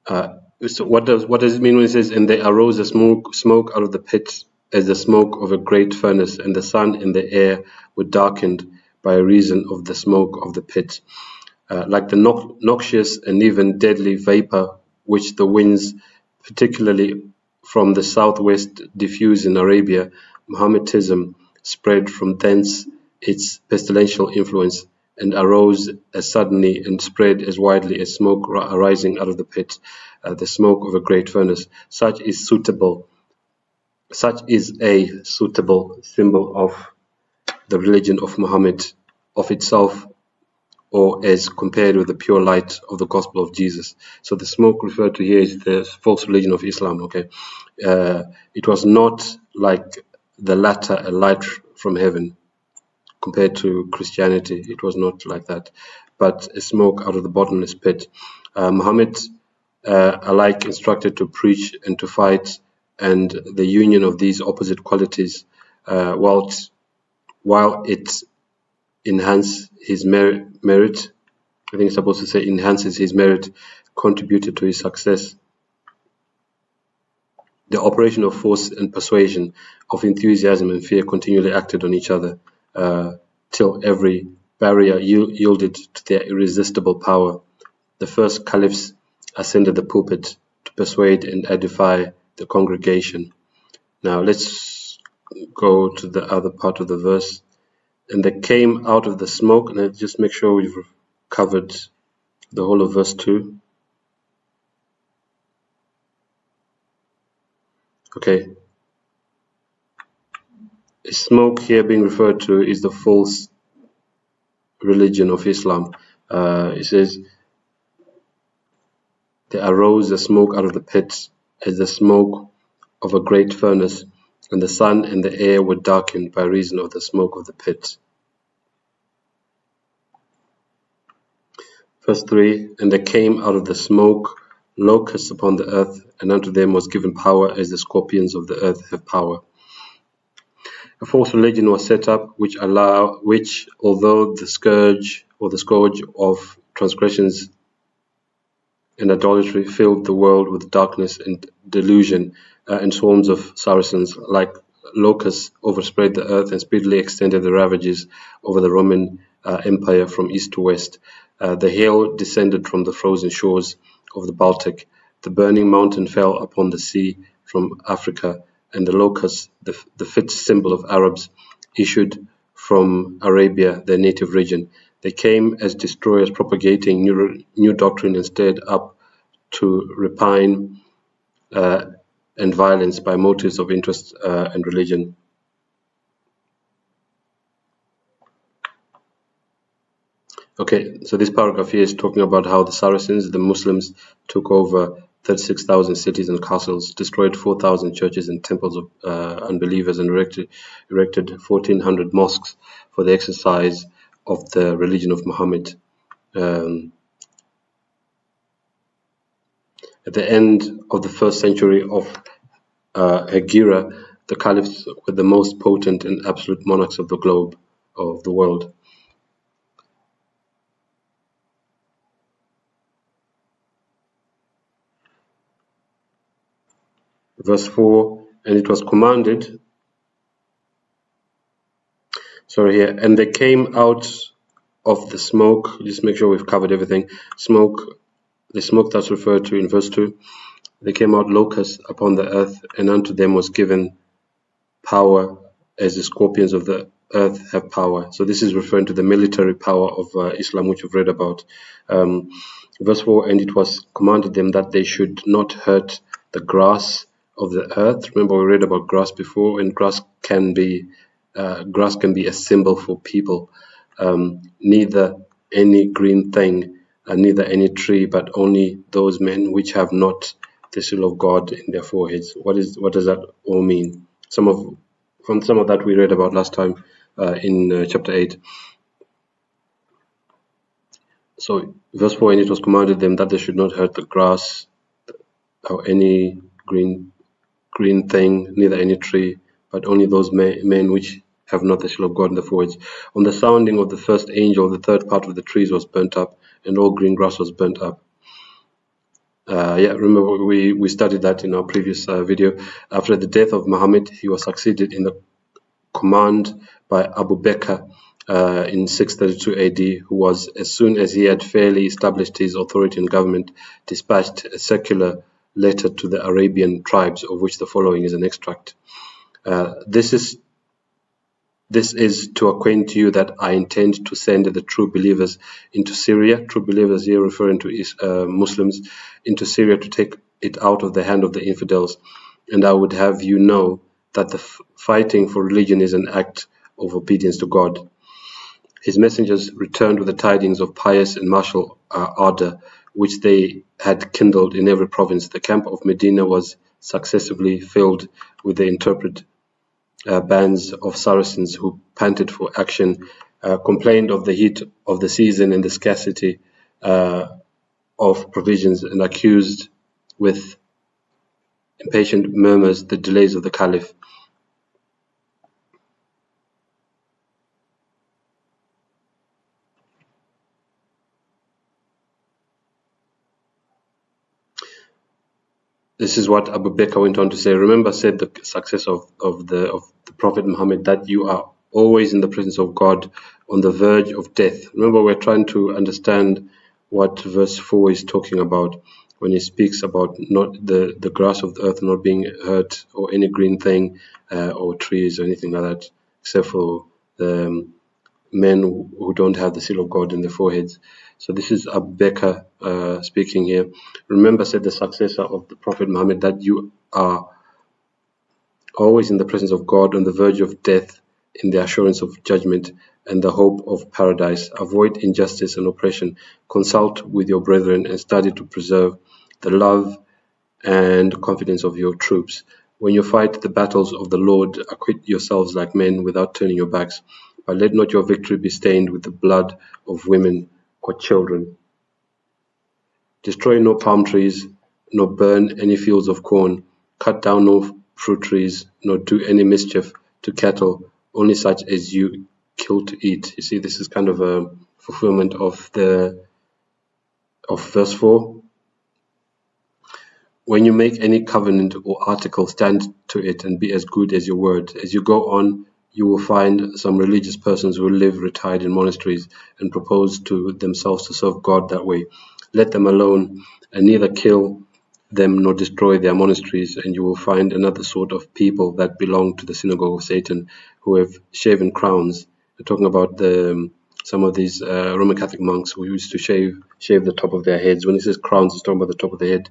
So what does it mean when it says, and there arose a smoke out of the pit as the smoke of a great furnace, and the sun and the air were darkened by reason of the smoke of the pit? Like the noxious and even deadly vapor which the winds, particularly from the southwest, diffuse in Arabia, Mohammedanism spread from thence its pestilential influence, and arose as suddenly and spread as widely as smoke arising out of the pit, the smoke of a great furnace. Such is a suitable symbol of the religion of Muhammad of itself, or as compared with the pure light of the gospel of Jesus. So the smoke referred to here is the false religion of Islam. Okay, it was not like the latter, a light from heaven. Compared to Christianity, it was not like that, but a smoke out of the bottomless pit. Muhammad alike instructed to preach and to fight, and the union of these opposite qualities, while it enhances his merit, I think it's supposed to say enhances his merit, contributed to his success. The operation of force and persuasion, of enthusiasm and fear continually acted on each other, till every barrier yielded to their irresistible power. The first caliphs ascended the pulpit to persuade and edify the congregation. Now let's go to the other part of the verse. And they came out of the smoke, and let's just make sure we've covered the whole of verse 2. Okay. Smoke here being referred to is the false religion of Islam. It says, there arose a smoke out of the pit as the smoke of a great furnace, and the sun and the air were darkened by reason of the smoke of the pit. Verse 3, and there came out of the smoke locusts upon the earth, and unto them was given power as the scorpions of the earth have power. A false religion was set up, which, although the scourge of transgressions and idolatry filled the world with darkness and delusion, and swarms of Saracens, like locusts, overspread the earth and speedily extended the ravages over the Roman Empire from east to west. The hail descended from the frozen shores of the Baltic. The burning mountain fell upon the sea from Africa, and the locusts, the fit symbol of Arabs, issued from Arabia, their native region. They came as destroyers, propagating new doctrine and stirred up to rapine and violence by motives of interest and religion. Okay, so this paragraph here is talking about how the Saracens, the Muslims, took over 36,000 cities and castles, destroyed 4,000 churches and temples of unbelievers, and erected 1,400 mosques for the exercise of the religion of Muhammad. At the end of the 1st century of Hegira, the caliphs were the most potent and absolute monarchs of the globe, of the world. Verse 4, and it was commanded, and they came out of the smoke. Just make sure we've covered everything. The smoke that's referred to in verse 2. They came out locusts upon the earth, and unto them was given power as the scorpions of the earth have power. So this is referring to the military power of Islam, which we've read about. Verse 4, and it was commanded them that they should not hurt the grass of the earth. Remember, we read about grass before, and grass can be a symbol for people. Neither any green thing, neither any tree, but only those men which have not the seal of God in their foreheads. What does that all mean? From some of that we read about last time in chapter 8. So verse 4, and it was commanded them that they should not hurt the grass or any green thing, neither any tree, but only those men which have not the seal of God in their foreheads. On the sounding of the first angel, the third part of the trees was burnt up, and all green grass was burnt up. Remember we studied that in our previous video. After the death of Muhammad, he was succeeded in the command by Abu Bakr in 632 AD, who was, as soon as he had fairly established his authority and government, dispatched a circular letter to the Arabian tribes, of which the following is an extract. This is to acquaint you that I intend to send the true believers into Syria, true believers here referring to Muslims, into Syria to take it out of the hand of the infidels. And I would have you know that the fighting for religion is an act of obedience to God. His messengers returned with the tidings of pious and martial ardor, which they had kindled in every province. The camp of Medina was successively filled with the intrepid bands of Saracens who panted for action, complained of the heat of the season and the scarcity of provisions, and accused with impatient murmurs the delays of the Caliph. This is what Abu Bakr went on to say. Remember, said the success of the Prophet Muhammad, that you are always in the presence of God, on the verge of death. Remember, we're trying to understand what verse 4 is talking about when he speaks about not the grass of the earth not being hurt, or any green thing, or trees or anything like that, except for the men who don't have the seal of God in their foreheads. So this is Abu Bakr speaking here. Remember, said the successor of the Prophet Muhammad, that you are always in the presence of God, on the verge of death, in the assurance of judgment and the hope of paradise. Avoid injustice and oppression. Consult with your brethren and study to preserve the love and confidence of your troops. When you fight the battles of the Lord, acquit yourselves like men without turning your backs. But let not your victory be stained with the blood of women or children. Destroy no palm trees, nor burn any fields of corn. Cut down no fruit trees, nor do any mischief to cattle, only such as you kill to eat. You see, this is kind of a fulfillment of verse 4. When you make any covenant or article, stand to it and be as good as your word. As you go on, you will find some religious persons who live retired in monasteries and propose to themselves to serve God that way. Let them alone, and neither kill them nor destroy their monasteries, and you will find another sort of people that belong to the synagogue of Satan, who have shaven crowns. They're talking about some of these Roman Catholic monks who used to shave the top of their heads. When he says crowns, he's talking about the top of the head.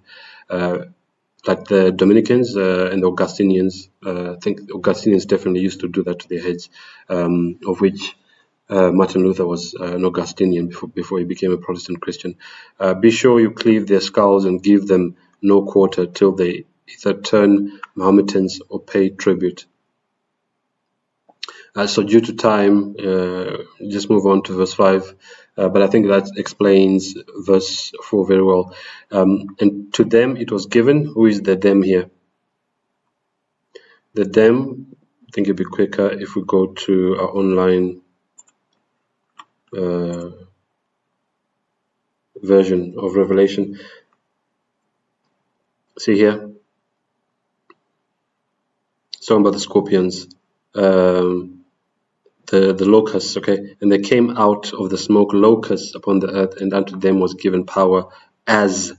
Like the Dominicans and the Augustinians. I think Augustinians definitely used to do that to their heads, of which Martin Luther was an Augustinian before he became a Protestant Christian. Be sure you cleave their skulls and give them no quarter till they either turn Mahometans or pay tribute. So due to time, just move on to verse 5. But I think that explains verse 4 very well. And to them it was given. Who is the them here? The them, I think it'd be quicker if we go to our online version of Revelation. See here? It's talking about the scorpions. The locusts, okay, and they came out of the smoke, locusts upon the earth, and unto them was given power as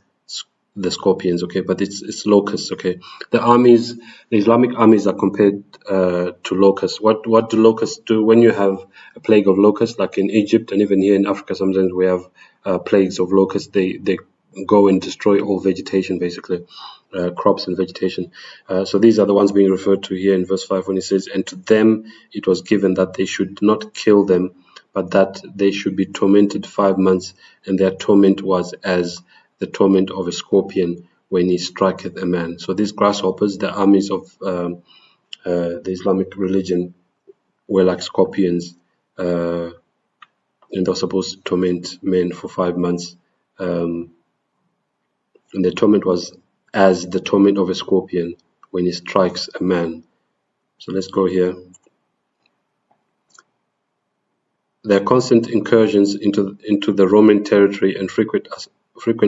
the scorpions, okay, but it's locusts, okay. The armies, the Islamic armies are compared to locusts. What do locusts do when you have a plague of locusts, like in Egypt and even here in Africa? Sometimes we have plagues of locusts. They go and destroy all vegetation, basically. Crops and vegetation. So these are the ones being referred to here in verse 5 when it says, and to them it was given that they should not kill them, but that they should be tormented 5 months, and their torment was as the torment of a scorpion when he striketh a man. So these grasshoppers, the armies of the Islamic religion, were like scorpions, and they're supposed to torment men for 5 months. And the torment was as the torment of a scorpion when he strikes a man. So let's go here. Their constant incursions into the Roman territory and frequent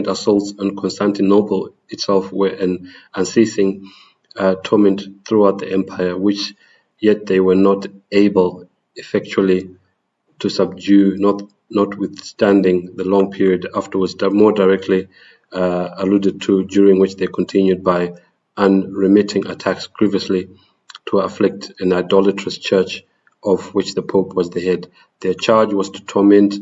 assaults on Constantinople itself were an unceasing torment throughout the empire, which yet they were not able effectually to subdue, notwithstanding the long period afterwards, more directly alluded to, during which they continued by unremitting attacks grievously to afflict an idolatrous church of which the Pope was the head. Their charge was to torment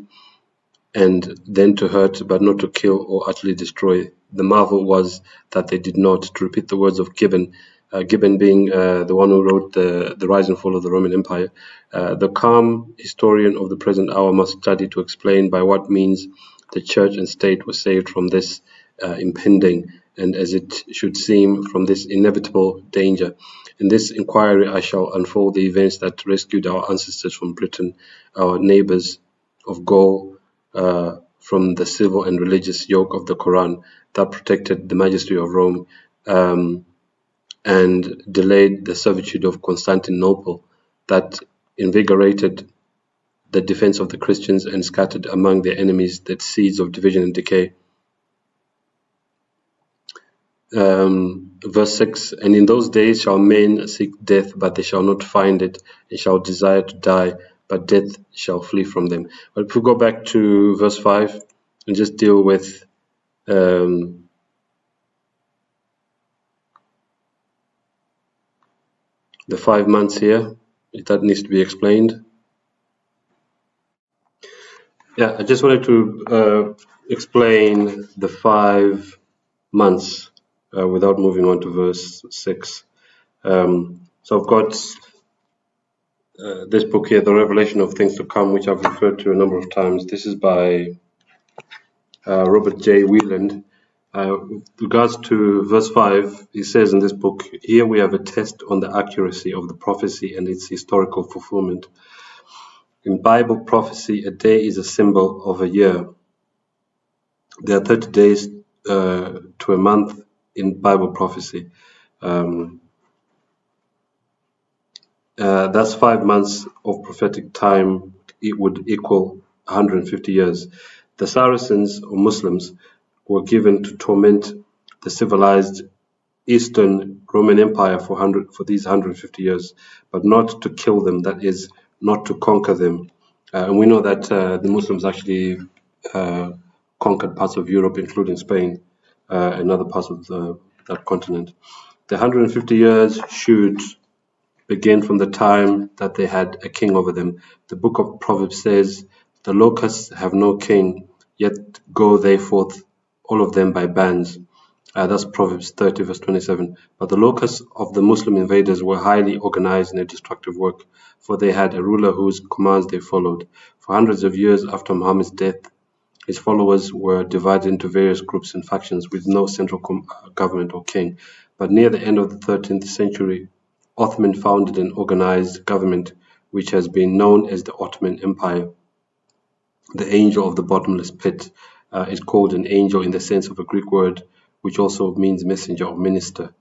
and then to hurt, but not to kill or utterly destroy. The marvel was that they did not, to repeat the words of Gibbon, Gibbon being the one who wrote the Rise and Fall of the Roman Empire. The calm historian of the present hour must study to explain by what means the church and state were saved from this impending, and as it should seem, from this inevitable danger. In this inquiry I shall unfold the events that rescued our ancestors from Britain, our neighbours of Gaul, from the civil and religious yoke of the Quran, that protected the majesty of Rome, and delayed the servitude of Constantinople, that invigorated the defense of the Christians and scattered among their enemies the seeds of division and decay. Verse 6, and in those days shall men seek death, but they shall not find it, and shall desire to die, but death shall flee from them. But if we go back to verse 5 and just deal with the 5 months here, if that needs to be explained. Yeah, I just wanted to explain the 5 months without moving on to verse 6. So I've got this book here, The Revelation of Things to Come, which I've referred to a number of times. This is by Robert J. Wieland. With regards to verse 5, he says in this book, here we have a test on the accuracy of the prophecy and its historical fulfillment. In Bible prophecy, a day is a symbol of a year. There are 30 days to a month in Bible prophecy. That's 5 months of prophetic time. It would equal 150 years. The Saracens, or Muslims, were given to torment the civilized Eastern Roman Empire for these 150 years, but not to kill them, that is, not to conquer them. And we know that the Muslims actually conquered parts of Europe, including Spain and other parts of that continent. The 150 years should begin from the time that they had a king over them. The book of Proverbs says, the locusts have no king, yet go they forth, all of them by bands. That's Proverbs 30, verse 27. But the locusts of the Muslim invaders were highly organized in their destructive work, for they had a ruler whose commands they followed. For hundreds of years after Muhammad's death, his followers were divided into various groups and factions with no central government or king. But near the end of the 13th century, Othman founded an organized government which has been known as the Ottoman Empire. the angel of the bottomless pit is called an angel in the sense of a Greek word which also means messenger or minister.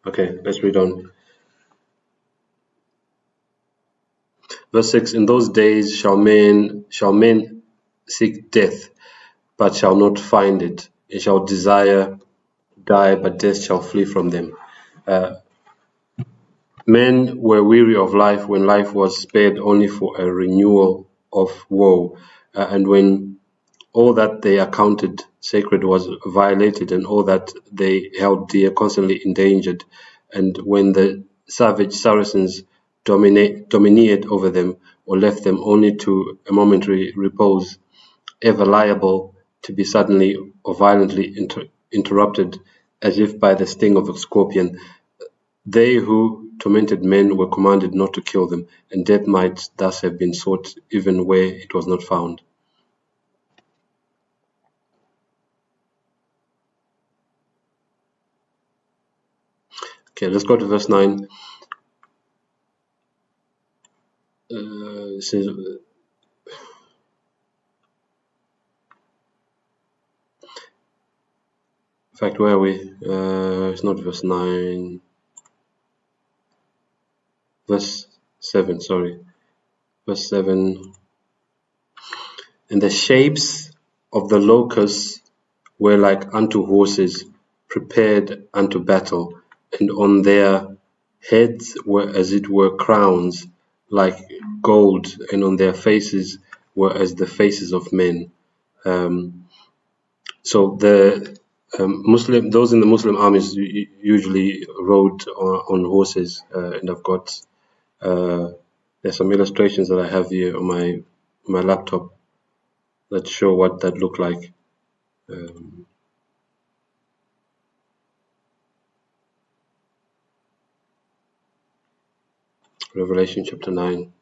Okay, let's read on. Verse 6, in those days shall men seek death, but shall not find it, and shall desire die, but death shall flee from them. Men were weary of life when life was spared only for a renewal of woe, and when all that they accounted sacred was violated, and all that they held dear constantly endangered, and when the savage Saracens dominated over them, or left them only to a momentary repose, ever liable to be suddenly or violently interrupted, as if by the sting of a scorpion. They who tormented men were commanded not to kill them, and death might thus have been sought even where it was not found. Okay, let's go to verse 9. It says, in fact, where are we? It's not verse 9. Verse 7, sorry. Verse 7. And the shapes of the locusts were like unto horses prepared unto battle, and on their heads were as it were crowns like gold, and on their faces were as the faces of men. So the those in the Muslim armies usually rode on horses, and I've got there's some illustrations that I have here on my laptop that show what that looked like. Revelation chapter 9.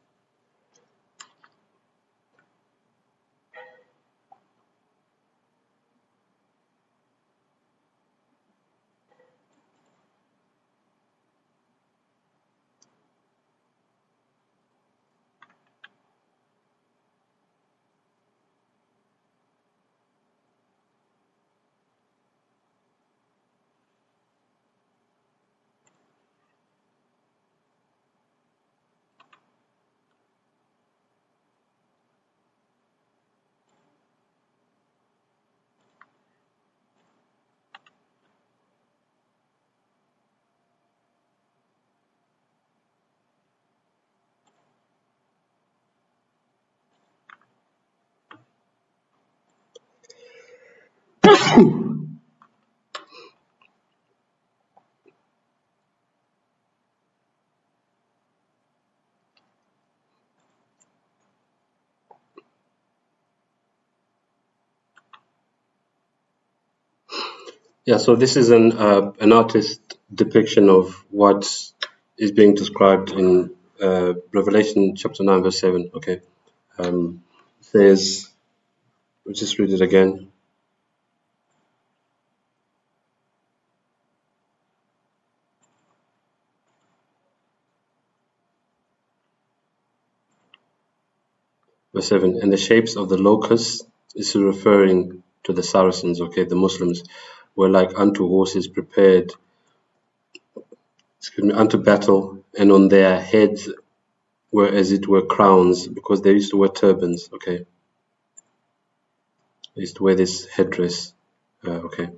Yeah, so this is an artist depiction of what is being described in Revelation chapter 9 verse 7. Okay, it says, we'll just read it again. Verse 7, and the shapes of the locusts, this is referring to the Saracens, okay, the Muslims, were like unto horses prepared, unto battle, and on their heads were as it were crowns, because they used to wear turbans, okay. They used to wear this headdress, okay.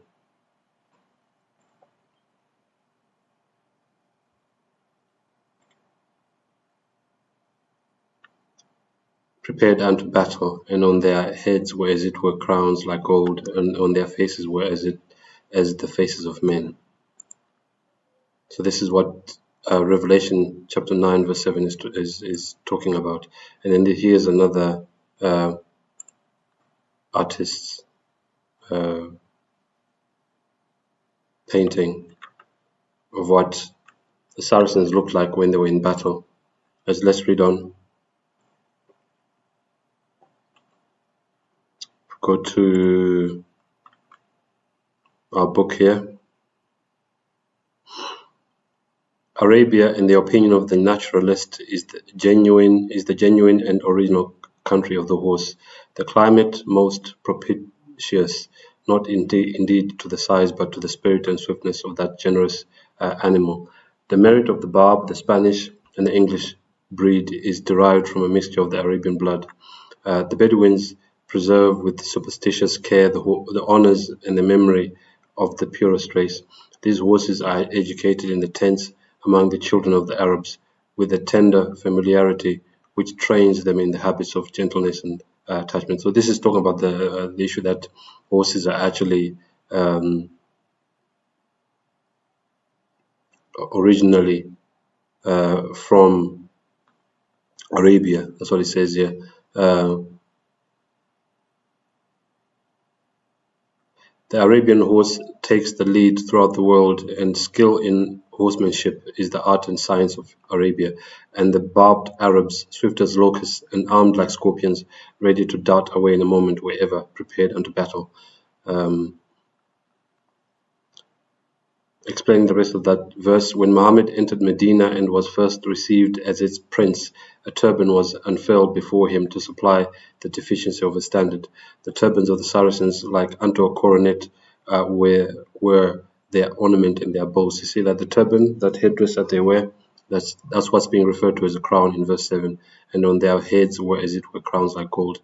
Prepared unto battle, and on their heads were as it were crowns like gold, and on their faces were as the faces of men. So this is what Revelation chapter 9 verse 7 is talking about. And then here's another artist's painting of what the Saracens looked like when they were in battle. Let's read on. Go to our book here. Arabia, in the opinion of the naturalist, is the genuine and original country of the horse, the climate most propitious, not indeed to the size, but to the spirit and swiftness of that generous animal. The merit of the Barb, the Spanish, and the English breed is derived from a mixture of the Arabian blood. The Bedouins preserve with superstitious care the honors and the memory of the purest race. These horses are educated in the tents among the children of the Arabs, with a tender familiarity which trains them in the habits of gentleness and attachment. So this is talking about the issue that horses are actually originally from Arabia. That's what it says here. The Arabian horse takes the lead throughout the world, and skill in horsemanship is the art and science of Arabia. And the barbed Arabs, swift as locusts and armed like scorpions, ready to dart away in a moment wherever, prepared unto battle. Explaining the rest of that verse, when Muhammad entered Medina and was first received as its prince, a turban was unfurled before him to supply the deficiency of a standard. The turbans of the Saracens, like unto a coronet, were their ornament and their boast. You see that the turban, that headdress that they wear, that's what's being referred to as a crown in verse 7. And on their heads were, as it were, crowns like gold.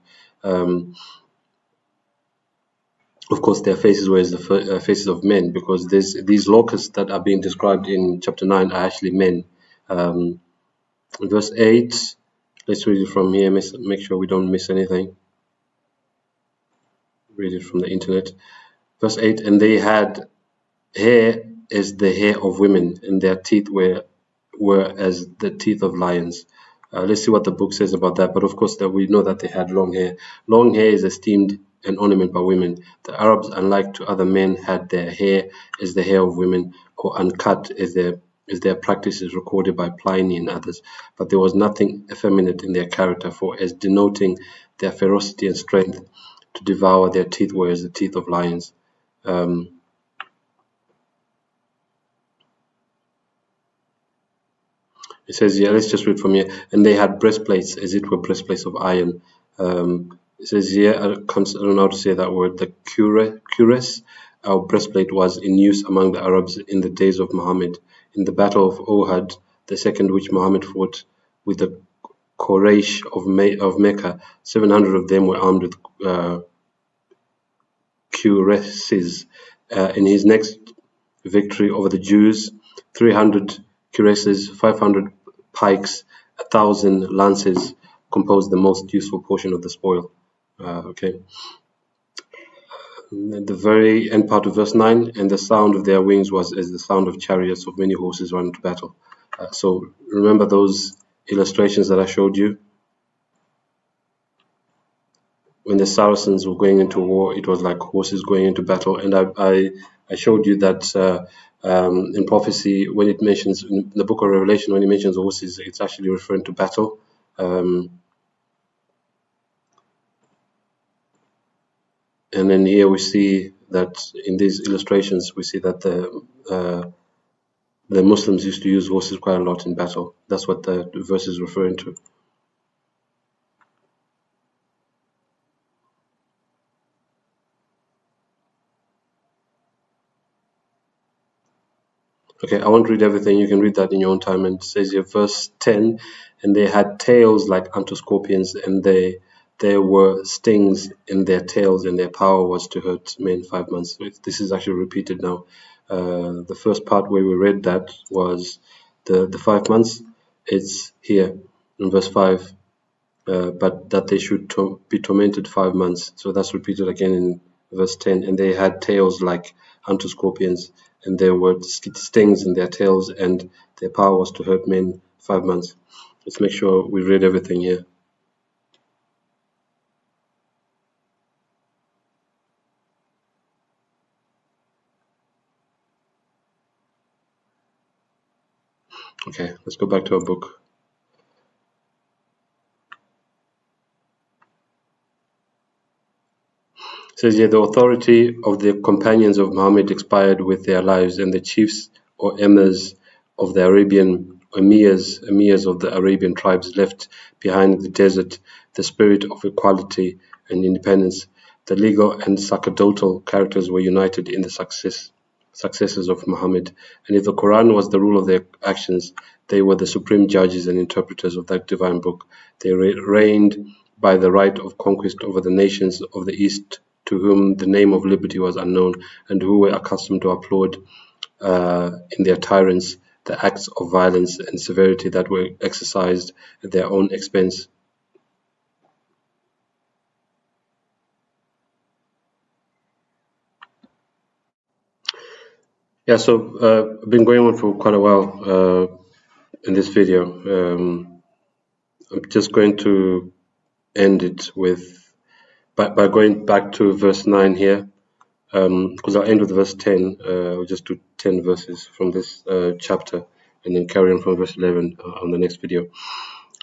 Of course, their faces were as the faces of men, because these locusts that are being described in chapter 9 are actually men. Verse 8, let's read it from here, make sure we don't miss anything. Read it from the internet. Verse 8, and they had hair as the hair of women, and their teeth were as the teeth of lions. Let's see what the book says about that. But of course, that we know that they had long hair. Long hair is esteemed an ornament by women. The Arabs, unlike to other men, had their hair as the hair of women, or uncut as their practice is recorded by Pliny and others. But there was nothing effeminate in their character, for as denoting their ferocity and strength to devour, their teeth were as the teeth of lions. It says, yeah, let's just read from here. And they had breastplates, as it were breastplates of iron. It says here, I don't know how to say that word, the cuirass, our breastplate was in use among the Arabs in the days of Muhammad. In the battle of Ohad, the second which Muhammad fought with the Quraysh of Mecca, 700 of them were armed with cuirasses. In his next victory over the Jews, 300 cuirasses, 500 pikes, 1,000 lances composed the most useful portion of the spoil. Okay. The very end part of verse 9, and the sound of their wings was as the sound of chariots of many horses running to battle. So remember those illustrations that I showed you? When the Saracens were going into war, it was like horses going into battle. And I showed you that in prophecy, when it mentions, in the book of Revelation, when it mentions horses, it's actually referring to battle. And then here we see that in these illustrations, we see that the Muslims used to use horses quite a lot in battle. That's what the verse is referring to. Okay, I won't read everything. You can read that in your own time. And it says here, verse 10, and they had tails like unto scorpions, and there were stings in their tails, and their power was to hurt men 5 months. This is actually repeated now. The first part where we read that was the 5 months. It's here in verse 5, but that they should be tormented 5 months. So that's repeated again in verse 10. And they had tails like unto scorpions, and there were stings in their tails, and their power was to hurt men 5 months. Let's make sure we read everything here. Okay, let's go back to our book. It says here, the authority of the companions of Muhammad expired with their lives, and the chiefs or emirs of the emirs of the Arabian tribes left behind in the desert the spirit of equality and independence. The legal and sacerdotal characters were united in the successors of Muhammad, and if the Quran was the rule of their actions, they were the supreme judges and interpreters of that divine book. They reigned by the right of conquest over the nations of the East, to whom the name of liberty was unknown, and who were accustomed to applaud in their tyrants the acts of violence and severity that were exercised at their own expense. Yeah, so I've been going on for quite a while in this video. I'm just going to end it with by going back to verse 9 here, because I'll end with verse 10. I'll just do 10 verses from this chapter and then carry on from verse 11 on the next video,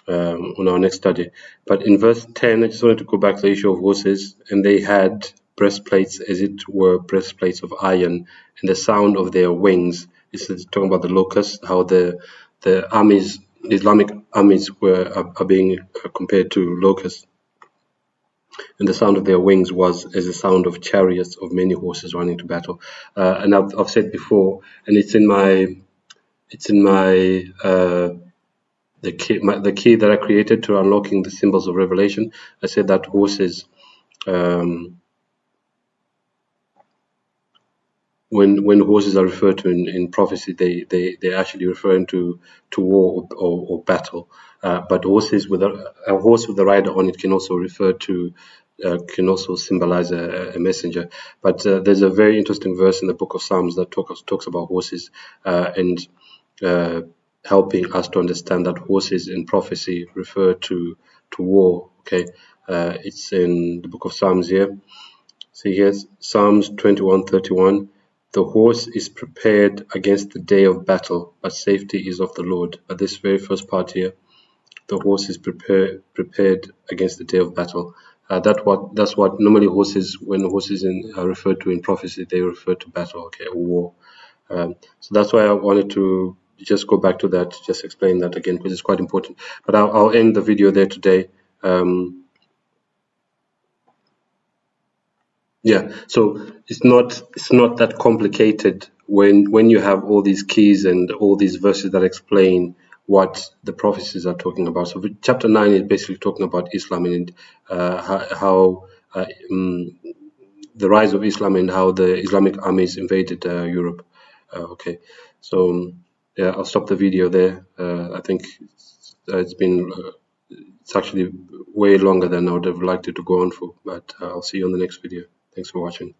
on our next study. But in verse 10, I just wanted to go back to the issue of horses, and they had breastplates as it were breastplates of iron, and the sound of their wings. This is talking about the locusts, how the armies, the Islamic armies are being compared to locusts. And the sound of their wings was as the sound of chariots of many horses running to battle. And I've said before, and it's in my the key that I created to unlocking the symbols of Revelation. I said that horses, when horses are referred to in prophecy, they're actually referring to war or battle. But horses with a horse with a rider on it can also refer to can also symbolize a messenger. But there's a very interesting verse in the book of Psalms that talks about horses and helping us to understand that horses in prophecy refer to war. Okay, it's in the book of Psalms here. See here, Psalms 21:31. The horse is prepared against the day of battle, but safety is of the Lord. But this very first part here, the horse is prepared against the day of battle. That's what normally horses, when horses are referred to in prophecy, they refer to battle, okay, or war. So that's why I wanted to just go back to that, just explain that again, because it's quite important. But I'll end the video there today. Yeah, so it's not that complicated when you have all these keys and all these verses that explain what the prophecies are talking about. So chapter 9 is basically talking about Islam and how the rise of Islam and how the Islamic armies invaded Europe. Okay, so yeah, I'll stop the video there. I think it's actually way longer than I would have liked it to go on for, but I'll see you on the next video. Thanks for watching.